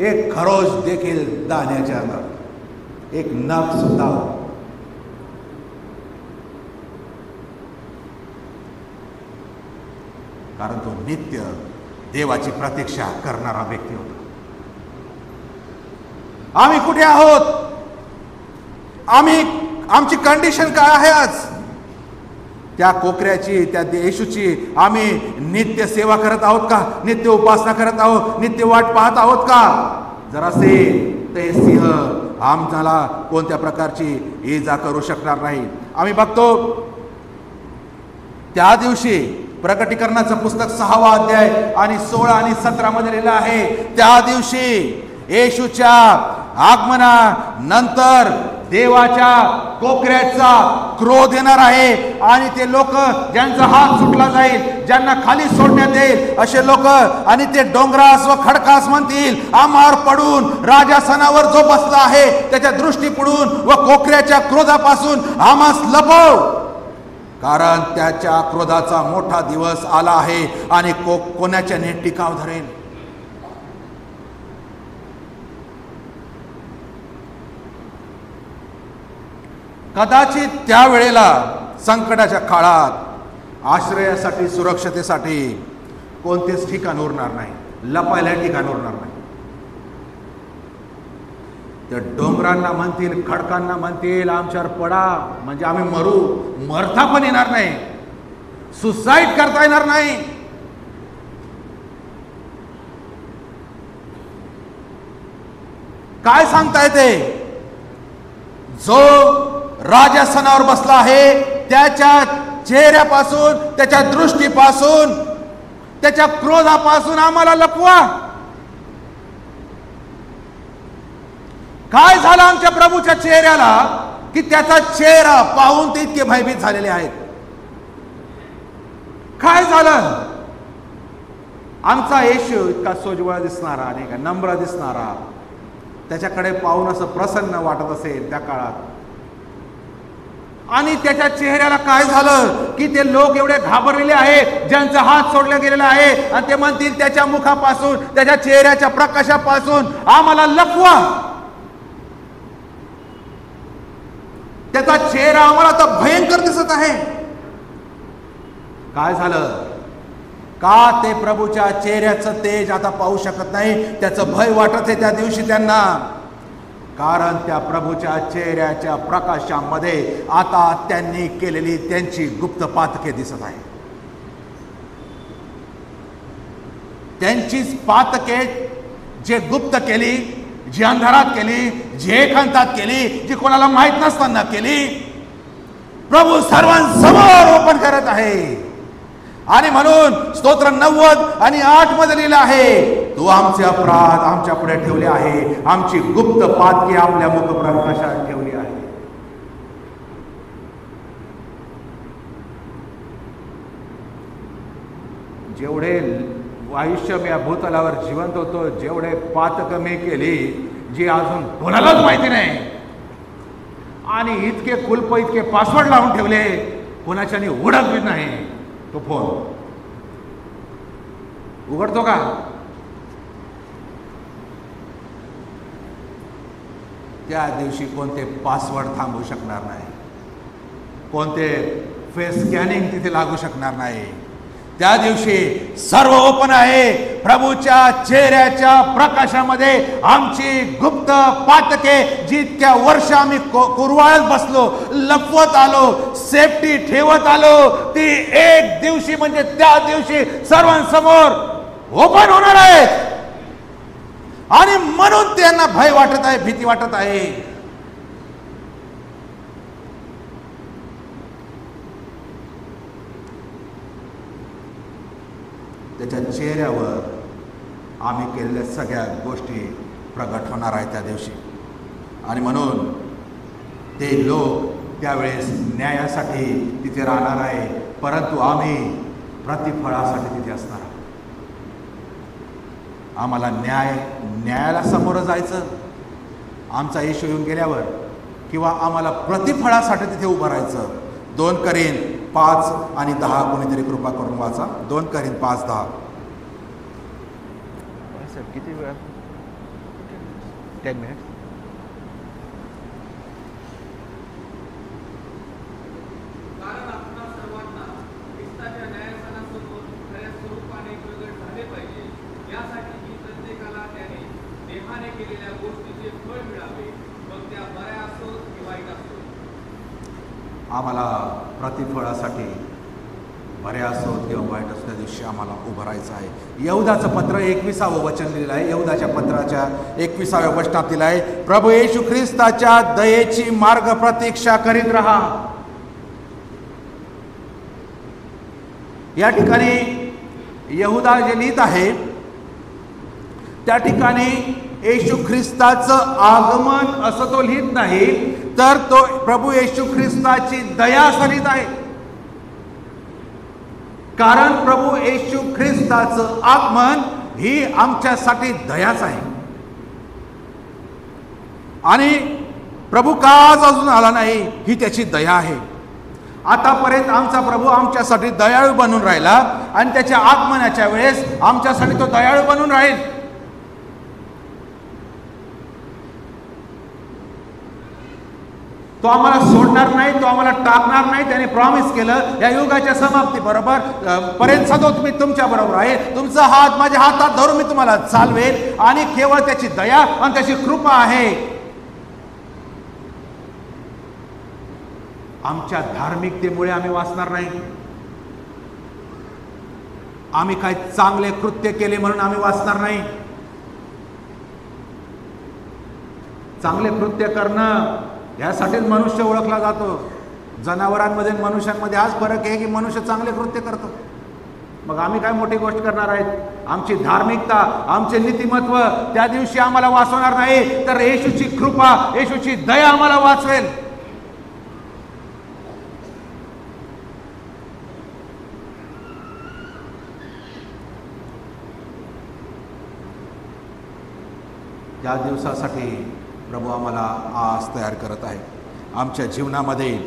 [SPEAKER 1] एक खरोच देखील दाण्याच्या अंगात, एक नख सुद्धा. कारण तो नित्य देवाची प्रतीक्षा करणारा व्यक्ती होता. आम्ही कुठे आहोत? आमची कंडिशन काय आहे आज? त्या कोकऱ्याची, त्या येशूची आम्ही नित्य सेवा करत आहोत का? नित्य उपासना करत आहोत? नित्य वाट पाहत आहोत का? जर असेल तर हे सिंह आम्हाला कोणत्या प्रकारची इजा करू शकणार नाही. आम्ही बघतो त्या दिवशी प्रकटीकरणाचं पुस्तक 6वा अध्याय आणि 16 आणि 17 मध्ये लिहिलं आहे, त्या दिवशी येशूच्या आगमनानंतर देवाच्या कोकऱ्याचा क्रोध येणार आहे. आणि ते लोक ज्यांचा हात सुटला जाईल, ज्यांना खाली सोडण्यात येईल असे लोक, आणि ते डोंगरास व खडकास म्हणतील, आम्हावर पडून राजासनावर जो बसला आहे त्याच्या दृष्टी पडून व कोकऱ्याच्या क्रोधापासून आम्हास लपव, कारण त्याच्या क्रोधाचा मोठा दिवस आला आहे आणि कोणाच्याने टिकाव धरेल. कदाचित त्यावेळेला संकटाच्या काळात आश्रयासाठी, सुरक्षतेसाठी कोणतेच ठिकाण उरणार नाही, लपायला ठिकाण उरणार नाही. त्या डोंगरांना म्हणतील, खडकांना म्हणतील आमच्यावर पडा, म्हणजे आम्ही मरू, मरता पण येणार नाही, सुसाईड करता येणार नाही. काय सांगता येते? जो राजासनावर बसला आहे त्याच्या चेहऱ्यापासून, त्याच्या दृष्टीपासून, त्याच्या क्रोधापासून आम्हाला लपवा. काय झालं आमच्या प्रभूच्या चेहऱ्याला की त्याचा चेहरा पाहून ते इतके भयभीत झालेले आहेत? काय झालं? आमचा येशू इतका सोजवळ दिसणारा, नाही का, नम्र दिसणारा, त्याच्याकडे पाहून असं प्रसन्न वाटत असेल त्या काळात, आणि त्याच्या चेहऱ्याला काय झालं की ते लोक एवढे घाबरलेले आहे, ज्यांचा हात सोडला गेलेला आहे, आणि ते म्हणतील त्याच्या मुखापासून, त्याच्या चेहऱ्याच्या प्रकाशापासून आम्हाला लपवा. त्याचा चेहरा आम्हाला तर भयंकर दिसत आहे. काय झालं? का ते प्रभूच्या चेहऱ्याचं तेज आता पाहू शकत नाही? त्याचं भय वाटत आहे त्या दिवशी त्यांना, कारण त्या प्रभूच्या चेहऱ्याच्या प्रकाशामध्ये आता त्यांनी केलेली त्यांची गुप्त पातके दिसत आहे. त्यांचीच पातके जे गुप्त केली, जी अंधारात केली, जी एकांतात केली, जी कोणाला माहित नसताना केली, प्रभू सर्वांसमोर ओपन करत आहे. आणि म्हणून स्तोत्र 90 आणि 8 मध्ये लिहिलं आहे, तू आमचे अपराध आमच्या पुढे ठेवले आहे, आमची गुप्त पातकी आपल्या मुखप्रकाशात ठेवली आहे. जेवढे आयुष्य मी या भूतलावर जिवंत होतो, जेवढे पातक मी केली जी अजून कोणालाच माहिती नाही, आणि इतके कुलप, इतके पासवर्ड लावून ठेवले, कोणाच्यानी उघडत बी नाही. तो फोन उघडतो का? त्या दिवशी कोणते पासवर्ड थांबवू शकणार नाही, कोणते फेस स्कॅनिंग तिथे लागू शकणार नाही. त्या दिवशी सर्व ओपन आहे. प्रभूच्या चेहऱ्याच्या प्रकाशामध्ये आमची गुप्त पातके, जितक्या वर्ष आम्ही कुरवाळत बसलो, लपवत आलो, सेफ्टी ठेवत आलो, ती एक दिवशी म्हणजे त्या दिवशी सर्वांसमोर ओपन होणार आहे. आणि म्हणून त्यांना भय वाटत आहे, भीती वाटत आहे. त्याच्या चेहऱ्यावर आम्ही केलेल्या सगळ्या गोष्टी प्रगट होणार आहेत त्या दिवशी. आणि म्हणून ते लोक त्यावेळेस न्यायासाठी तिथे राहणार आहे, परंतु आम्ही प्रतिफळासाठी तिथे असणार. आम्हाला न्यायाला समोर जायचं आमचा येशू येऊन गेल्यावर, किंवा आम्हाला प्रतिफळासाठी तिथे उभं राहायचं. 2 करीन 5 आणि 10 कोणीतरी कृपा करून वाचा. 2 करीन 5:10.
[SPEAKER 2] किती वेळ? 10 मिनिट.
[SPEAKER 1] आम्हाला प्रतिफळासाठी बरे असोत किंवा वाईट असो त्या दिवशी आम्हाला उभं राहायचं आहे. यहुदाचं पत्र 21वं वचन लिहिलं आहे. यहुदाच्या पत्राच्या 21व्या वचनात दिलं आहे, प्रभू येशू ख्रिस्ताच्या दयेची मार्ग प्रतीक्षा करीत राहा. या ठिकाणी यहुदा जे लिहित आहे त्या ठिकाणी येशू ख्रिस्ताचं आगमन असं तो लिहित नाही, तर तो प्रभू येशू ख्रिस्ताची दया असं लिहित आहे. कारण प्रभू येशू ख्रिस्ताचं आगमन ही आमच्यासाठी दयाच आहे. आणि प्रभू का आज अजून आला नाही, ही त्याची दया आहे. आतापर्यंत आमचा प्रभू आमच्यासाठी दयाळू बनून राहिला, आणि त्याच्या आगमनाच्या वेळेस आमच्यासाठी तो दयाळू बनून राहील. तो आम्हाला सोडणार नाही, तो आम्हाला टाकणार नाही. त्याने प्रॉमिस केलं या युगाच्या समाप्ती बरोबर पर्यंत सदैव मी तुमच्या बरोबर आहे. तुमचा हात माझ्या हातात धरून मी तुम्हाला चालवेल. आणि केवळ त्याची दया आणि त्याची कृपा आहे. आमच्या धार्मिकतेमुळे आम्ही वाचणार नाही. आम्ही काही चांगले कृत्य केले म्हणून आम्ही वाचणार नाही. चांगले कृत्य करणं यासाठीच मनुष्य ओळखला जातो. जनावरांमध्ये मनुष्यांमध्ये हाच फरक आहे की मनुष्य चांगले कृत्य करतो. मग आम्ही काय मोठी गोष्ट करणार आहेत? आमची धार्मिकता, आमचे नीतिमत्व त्या दिवशी आम्हाला वाचवणार नाही, तर येशूची कृपा, येशूची दया आम्हाला वाचवेल. त्या दिवसासाठी प्रभू आम्हाला आज तयार करत आहे. आमच्या जीवनामध्ये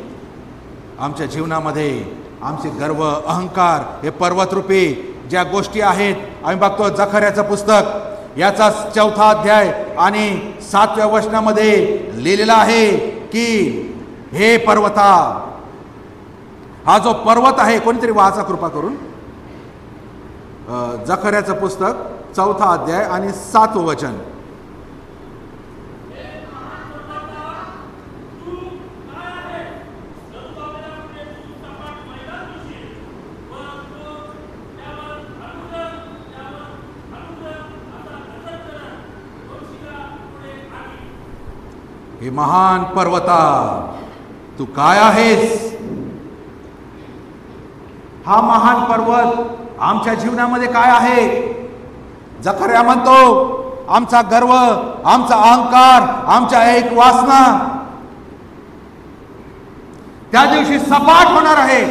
[SPEAKER 1] आमचे गर्व, अहंकार हे पर्वतरूपी ज्या गोष्टी आहेत. आम्ही बघतो जखर्याचं पुस्तक याचा 4था अध्याय आणि 7व्या वचनामध्ये लिहिलेला आहे की हे पर्वता, हा जो पर्वत आहे, कोणीतरी वाचा कृपा करून. जखर्याचं पुस्तक 4था अध्याय आणि 7वं वचन. हे महान पर्वता, तू काय आहेस? हा महान पर्वत आमच्या जीवनामध्ये काय आहे? जखर्या म्हणतो आमचा गर्व, आमचा अहंकार, आमच्या एक वासना त्या दिवशी सपाट होणार आहे.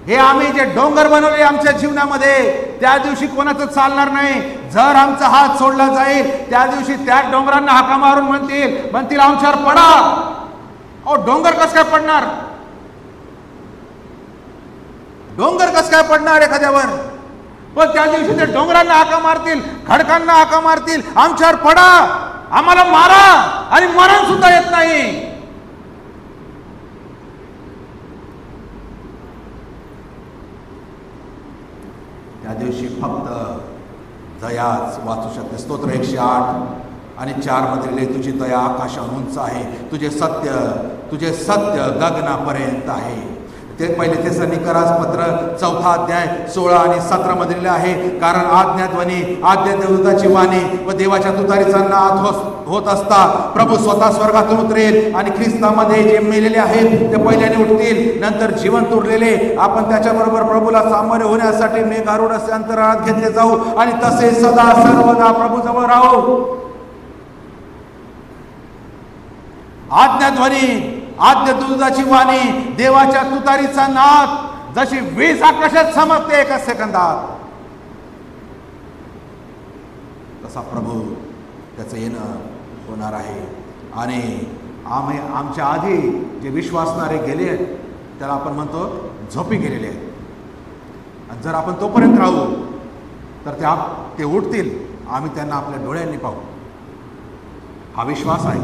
[SPEAKER 1] हे आम्ही जे डोंगर बनवले आमच्या जीवनामध्ये, त्या दिवशी कोणाचं चालणार नाही. जर आमचा हात सोडला जाईल त्या दिवशी त्या डोंगरांना हाका मारून म्हणतील आमच्यावर पडा. अहो, डोंगर कस काय पडणार? डोंगर कस काय पडणार एखाद्यावर? पण त्या दिवशी ते डोंगरांना हाका मारतील, खडकांना हाका मारतील, आमच्यावर पडा, आम्हाला मारा, आणि मरण सुद्धा येत नाही. त्या दिवशी फक्त दयाच वाचू शकते. स्तोत्र 108 आणि 4 मध्ये तुझी दया आकाशाहून उंच आहे, तुझे सत्य गगनापर्यंत आहे. ते पहिले तेसलोनिकरास पत्र 4था अध्याय 16 आणि 17 मध्ये लिहिले आहे. कारण आज्ञाध्वनी, आद्य देवदूताची वाणी व देवाच्या तुतारीचा नाद होत असता प्रभू स्वतः स्वर्गातून उतरेल आणि ख्रिस्तामध्ये जे मेलेले आहेत ते पहिल्याने उठतील. नंतर जीवंत उरलेले आपण त्याच्याबरोबर प्रभूला सामोरे होण्यासाठी मेघारूढ असे अंतराळात घेतले जाऊ आणि तसे सदा सर्वदा प्रभूजवळ राहू. आज्ञाध्वनी, आद्य दूताची वाणी, देवाच्या तुतारीचा नाद, जशी वीज आकाशात चमकते एका सेकंदात, तसा प्रभू त्याचं येणं होणार आहे. आणि आम्ही आमच्या आधी जे विश्वासणारे गेले आहेत त्याला आपण म्हणतो झोपी गेलेले आहेत. आणि जर आपण तोपर्यंत राहू तर ते उठतील, आम्ही त्यांना आपल्या डोळ्यांनी पाहू. हा विश्वास आहे.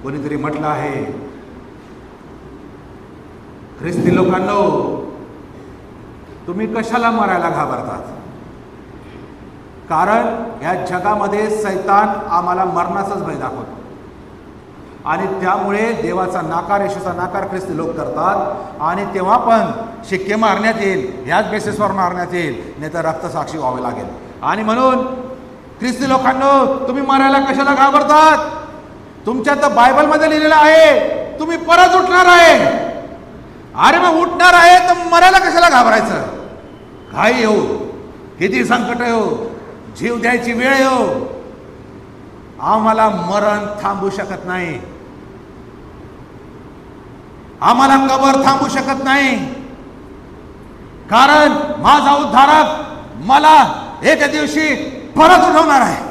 [SPEAKER 1] कोणीतरी म्हटलं आहे, ख्रिस्ती लोकांनो, तुम्ही कशाला मरायला घाबरतात? कारण या जगामध्ये सैतान आम्हाला मरणाचाच भय दाखवतो आणि त्यामुळे देवाचा नाकार, येशूचा नाकार ख्रिस्ती लोक करतात. आणि तेव्हा पण शिक्के मारण्यात येईल, ह्याच बेसिसवर मारण्यात येईल, नाही तर रक्तसाक्षी व्हावे लागेल. आणि म्हणून ख्रिस्ती लोकांनो, तुम्ही मरायला कशाला घाबरतात? तुमच्या तर बायबलमध्ये लिहिलेलं आहे तुम्ही परत उठणार आहे. अरे मग उठणार आहे तर मरायला कशाला घाबरायचं? काही येऊ, किती संकट येऊ, जीव द्यायची वेळ येऊ, आम्हाला मरण थांबू शकत नाही, आम्हाला कबर थांबू शकत नाही. कारण माझा उद्धारक मला एका दिवशी परत उठवणार आहे,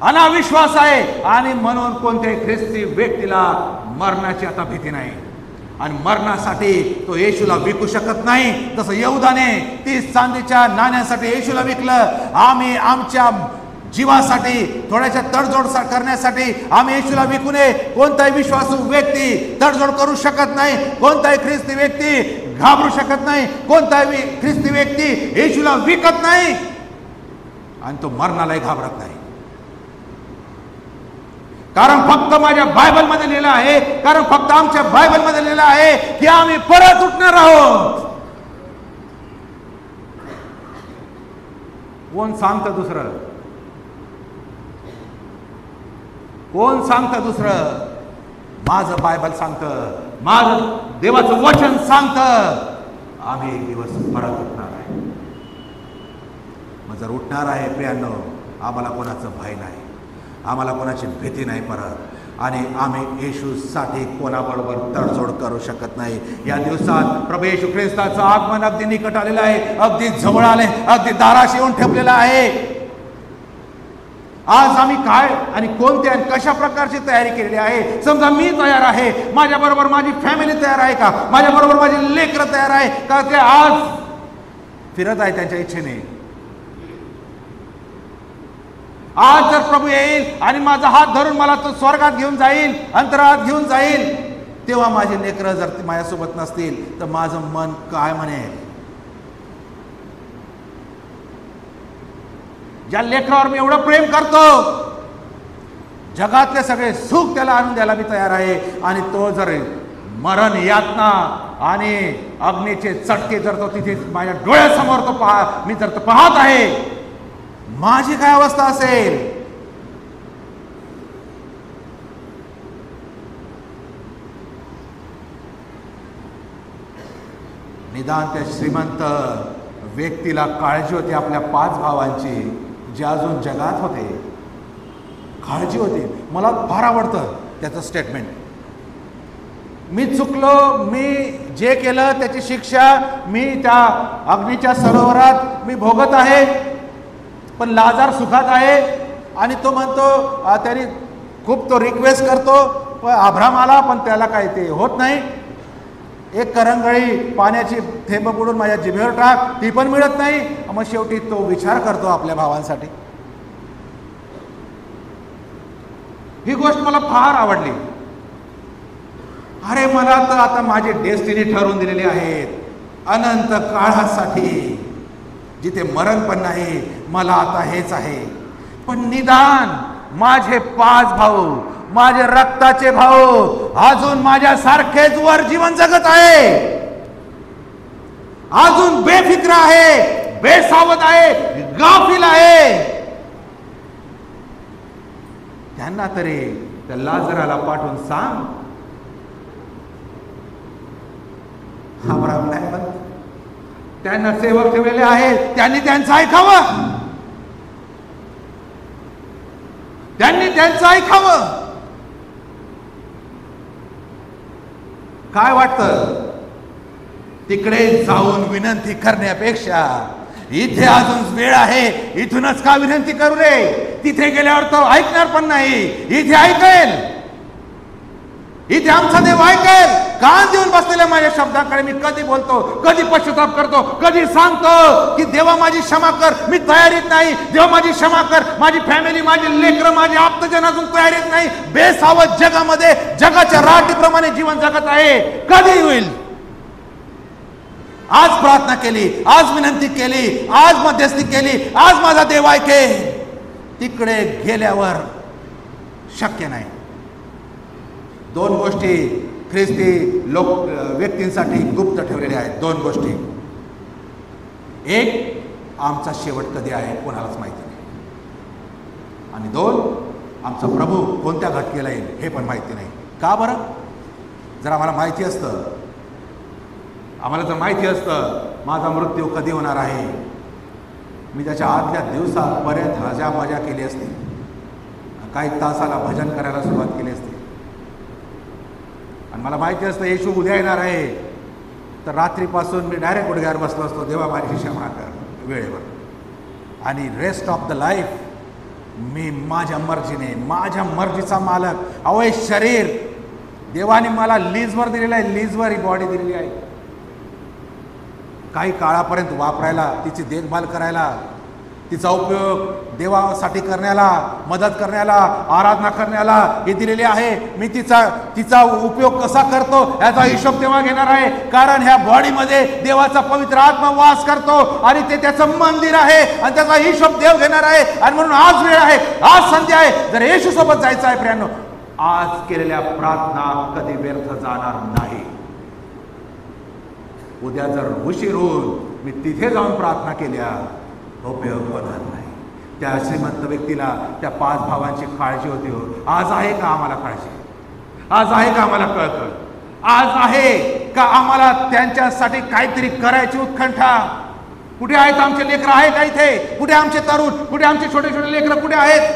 [SPEAKER 1] असा विश्वास आहे. आणि म्हणून कोणत्याही ख्रिस्ती व्यक्तीला मरणाची आता भीती नाही. आणि मरणासाठी तो येशूला विकू शकत नाही. जसं यहुदाने 30 चांदीच्या नाण्यासाठी येशूला विकलं, आम्ही आमच्या जीवासाठी, थोड्याशा तडजोड करण्यासाठी आम्ही येशूला विकू नये. कोणताही विश्वासू व्यक्ती तडजोड करू शकत नाही. कोणताही ख्रिस्ती व्यक्ती घाबरू शकत नाही. कोणताही ख्रिस्ती व्यक्ती येशूला विकत नाही आणि तो मरणालाही घाबरत नाही. कारण फक्त माझ्या बायबलमध्ये लिहिलं आहे, कारण फक्त आमच्या बायबलमध्ये लिहिलं आहे की आम्ही परत उठणार आहोत. कोण सांगतं दुसरं? कोण सांगतं दुसरं? माझं बायबल सांगतं, माझं देवाचं वचन सांगतं आम्ही एक दिवस परत उठणार आहे. मग जर उठणार आहे प्रियांनो, आम्हाला कोणाचं भय नाही, आम्हाला कोणाची भीती नाही परत. आणि आम्ही येशूसाठी कोणाबरोबर तडजोड करू शकत नाही. या दिवसात प्रभू येशू ख्रिस्ताचं आगमन अगदी निकट आलेलं आहे, अगदी जवळ आले, अगदी दाराशी येऊन ठेपलेलं आहे. आज आम्ही काय आणि कोणत्या आणि कशा प्रकारची तयारी केलेली आहे? समजा मी तयार आहे, माझ्याबरोबर माझी फॅमिली तयार आहे का? माझ्याबरोबर माझी लेकरं तयार आहे का? ते आज फिरत आहे त्यांच्या इच्छेने. आज जर प्रभू येईल आणि माझा हात धरून मला तो स्वर्गात घेऊन जाईल, अंतराळात घेऊन जाईल, तेव्हा माझे लेकरं जर माझ्यासोबत नसतील तर माझं मन काय म्हणेल? ज्या लेकरावर मी एवढं प्रेम करतो, जगातले सगळे सुख त्याला आणून द्यायला मी तयार आहे, आणि तो जर मरण, यातना आणि अग्नीचे चटके जर तो तिथे माझ्या डोळ्यासमोर तो मी जर तो पाहत आहे, माझी काय अवस्था असेल? निदान त्या श्रीमंत व्यक्तीला काळजी होती आपल्या 5 भावांची, जे अजून जगात होते. काळजी होती. मला फार आवडतं त्याचं स्टेटमेंट. मी चुकलो, मी जे केलं त्याची शिक्षा मी त्या अग्नीच्या सरोवरात मी भोगत आहे, पण लाजार सुखात आहे. आणि तो म्हणतो, त्याने खूप तो रिक्वेस्ट करतो, पण अब्राम आला पण त्याला काय ते होत नाही. एक करंगळी पाण्याची थेंब बुडून माझ्या जिभेवर टाक, ती पण मिळत नाही. मग शेवटी तो विचार करतो आपल्या भावांसाठी. ही गोष्ट मला फार आवडली. अरे मला तर आता माझी डेस्टिनी ठरवून दिलेली आहेत अनंत काळासाठी, जिथे मरण पण नाही. मला आता हेच आहे. पण निदान माझे 5 भाऊ, माझे रक्ताचे भाऊ अजून माझ्या सारखेच वर जीवन जगत आहे, अजून बेफिक्र आहे, बेसावध आहे, गाफील आहे. त्यांना तरी त्या लाजराला पाठवून सांग. अब्राहम नाही म्हणत, त्यांना सेवक ठेवलेले आहेत, त्यांनी त्यांचं ऐकावं, त्यांनी त्यांचं ऐकावं. काय वाटतं? तिकडे जाऊन विनंती करण्यापेक्षा इथे अजून वेळ आहे, इथूनच का विनंती करू रे? तिथे गेल्यावर तो ऐकणार पण नाही, इथे ऐकेल. इथे आमचा देव ऐकेल. कान देऊन बसलेल्या माझ्या शब्दाकडे मी कधी बोलतो, कधी पश्चाताप करतो, कधी सांगतो की देवा माझी क्षमा कर, मी तयारीत नाही. देवा माझी क्षमा कर, माझी फॅमिली, माझी लेकरं, माझे आप्तजन अजून तयारीत नाही. बेसावध जगामध्ये जगाच्या राटीप्रमाणे जीवन जगत आहे. कधी होईल? आज प्रार्थना केली, आज विनंती केली, आज मध्यस्थी केली, आज माझा देव ऐके. तिकडे गेल्यावर शक्य नाही. 2 गोष्टी ख्रिस्ती व्यक्तींसाठी गुप्त ठेवलेल्या आहेत. 2 गोष्टी. एक, आमचा शेवट कधी आहे कोणालाच माहिती नाही. आणि 2, आमचा प्रभू कोणत्या घटकेला येईल हे पण माहिती नाही. का बरं? जर आम्हाला माहिती असतं, आम्हाला जर माहिती असतं माझा मृत्यू कधी होणार आहे, मी त्याच्या आदल्या दिवसात बऱ्याच हजा मजा केली असती, काही तासाला भजन करायला सुरुवात केली असती. आणि मला माहिती असतं येशू उद्या येणार आहे, तर रात्रीपासून मी डायरेक्ट गुडघ्यावर बसलो असतो, देवा माझी क्षमा कर वेळेवर. आणि रेस्ट ऑफ द लाईफ मी माझ्या मर्जीने, माझ्या मर्जीचा मालक. अहो हे शरीर देवाने मला लीजवर दिलेलं आहे, लीजवर ही बॉडी दिलेली आहे. काही काळापर्यंत वापरायला, तिची देखभाल करायला, तिचा उपयोग देवासाठी करण्याला, मदत करण्याला, आराधना करण्याला हे दिलेले आहे. मी तिचा उपयोग कसा करतो याचा हिशोब तेव्हा घेणार आहे, कारण ह्या बॉडीमध्ये देवाचा पवित्र आत्मा वास करतो आणि ते त्याचं मंदिर आहे आणि त्याचा हिशोब देव घेणार आहे. आणि म्हणून आज वेळ आहे, आज संधी आहे. जर येशू सोबत जायचं आहे प्रियांनो, आज केलेल्या प्रार्थना कधी व्यर्थ जाणार नाही. उद्या जर उशीर होऊन मी तिथे जाऊन प्रार्थना केल्या, उपयोग होणार नाही. त्या श्रीमंत व्यक्तीला त्या 5 भावांची काळजी होती. हो, आज आहे का आम्हाला काळजी? आज आहे का आम्हाला कळकळ? आज आहे का आम्हाला त्यांच्यासाठी काहीतरी करायची उत्कंठा? कुठे आहेत आमचे लेकरं? आहे का इथे? कुठे आमचे तरुण? कुठे आमचे छोटे छोटे लेकरं? कुठे आहेत?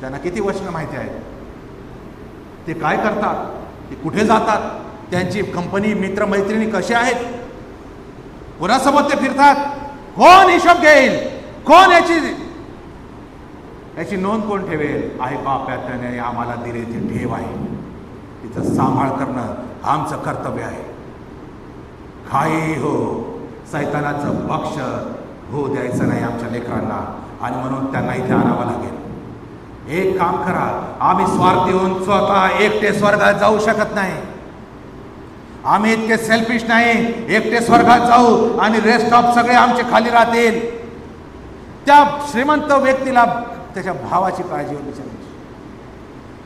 [SPEAKER 1] त्यांना किती वचनं माहिती आहेत? ते काय करतात? ते कुठे जातात? त्यांची कंपनी, मित्र मैत्रिणी कसे आहेत? कोणासोबत ते फिरतात? कोण हिशोब घेईल? कोण याची नोंद कोण ठेवेल? आहे बाप्या, त्याने आम्हाला दिले ते ठेव आहे, तिचा सांभाळ करणं आमचं कर्तव्य आहे. काही हो, सैतानाचं भक्ष होऊ द्यायचं नाही आमच्या लेकरांना. आणि म्हणून त्यांना इथे आणावं लागेल. एक काम करा, आम्ही स्वार्थी होऊन स्वतः एकटे स्वर्गात जाऊ शकत नाही. आम्ही इतके सेल्फिश नाही, एकटे स्वर्गात जाऊ आणि रेस्ट ऑफ सगळे आमचे खाली राहतील. त्या श्रीमंत व्यक्तीला त्याच्या भावाची काळजी होती.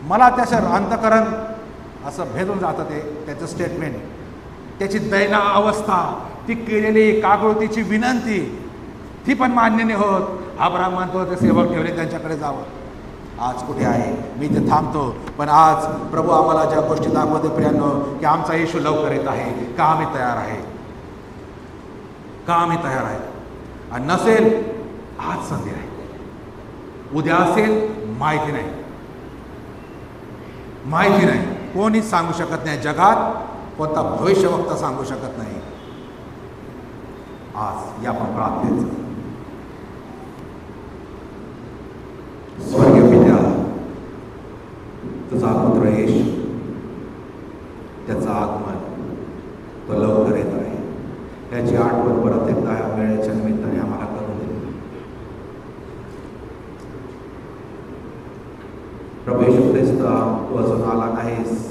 [SPEAKER 1] मला त्याचं अंतःकरण असं भेदून जातं. ते त्याचं स्टेटमेंट, त्याची दैना अवस्था, ती केलेली काकुळतीची विनंती, ती पण मान्य नाही होत. अब्राहम म्हणतो ते सेवक ठेवले त्यांच्याकडे जावं. आज कुठे आहे? मी ते थांबतो. पण आज प्रभू आम्हाला ज्या गोष्टी दाखवते प्रियांनो, की आमचा येशू लवकर येत आहे, का आम्ही तयार आहे? का आम्ही तयार आहे? आणि नसेल, आज संधी आहे. उद्या असेल माहिती नाही, माहिती नाही. कोणी सांगू शकत नाही. जगात कोणता भविष्यवक्ता सांगू शकत नाही. आज या पण प्रार्थनेचं स्वर्गीय पित्या, तुझा पुत्र येशू, त्याचं आगमन तो लवकर येत आहे. याची आठवण परत एकदा या वेळेच्या निमित्ताने आम्हाला करून दे. प्रभू येशू ख्रिस्त, तू अजून आला नाहीस.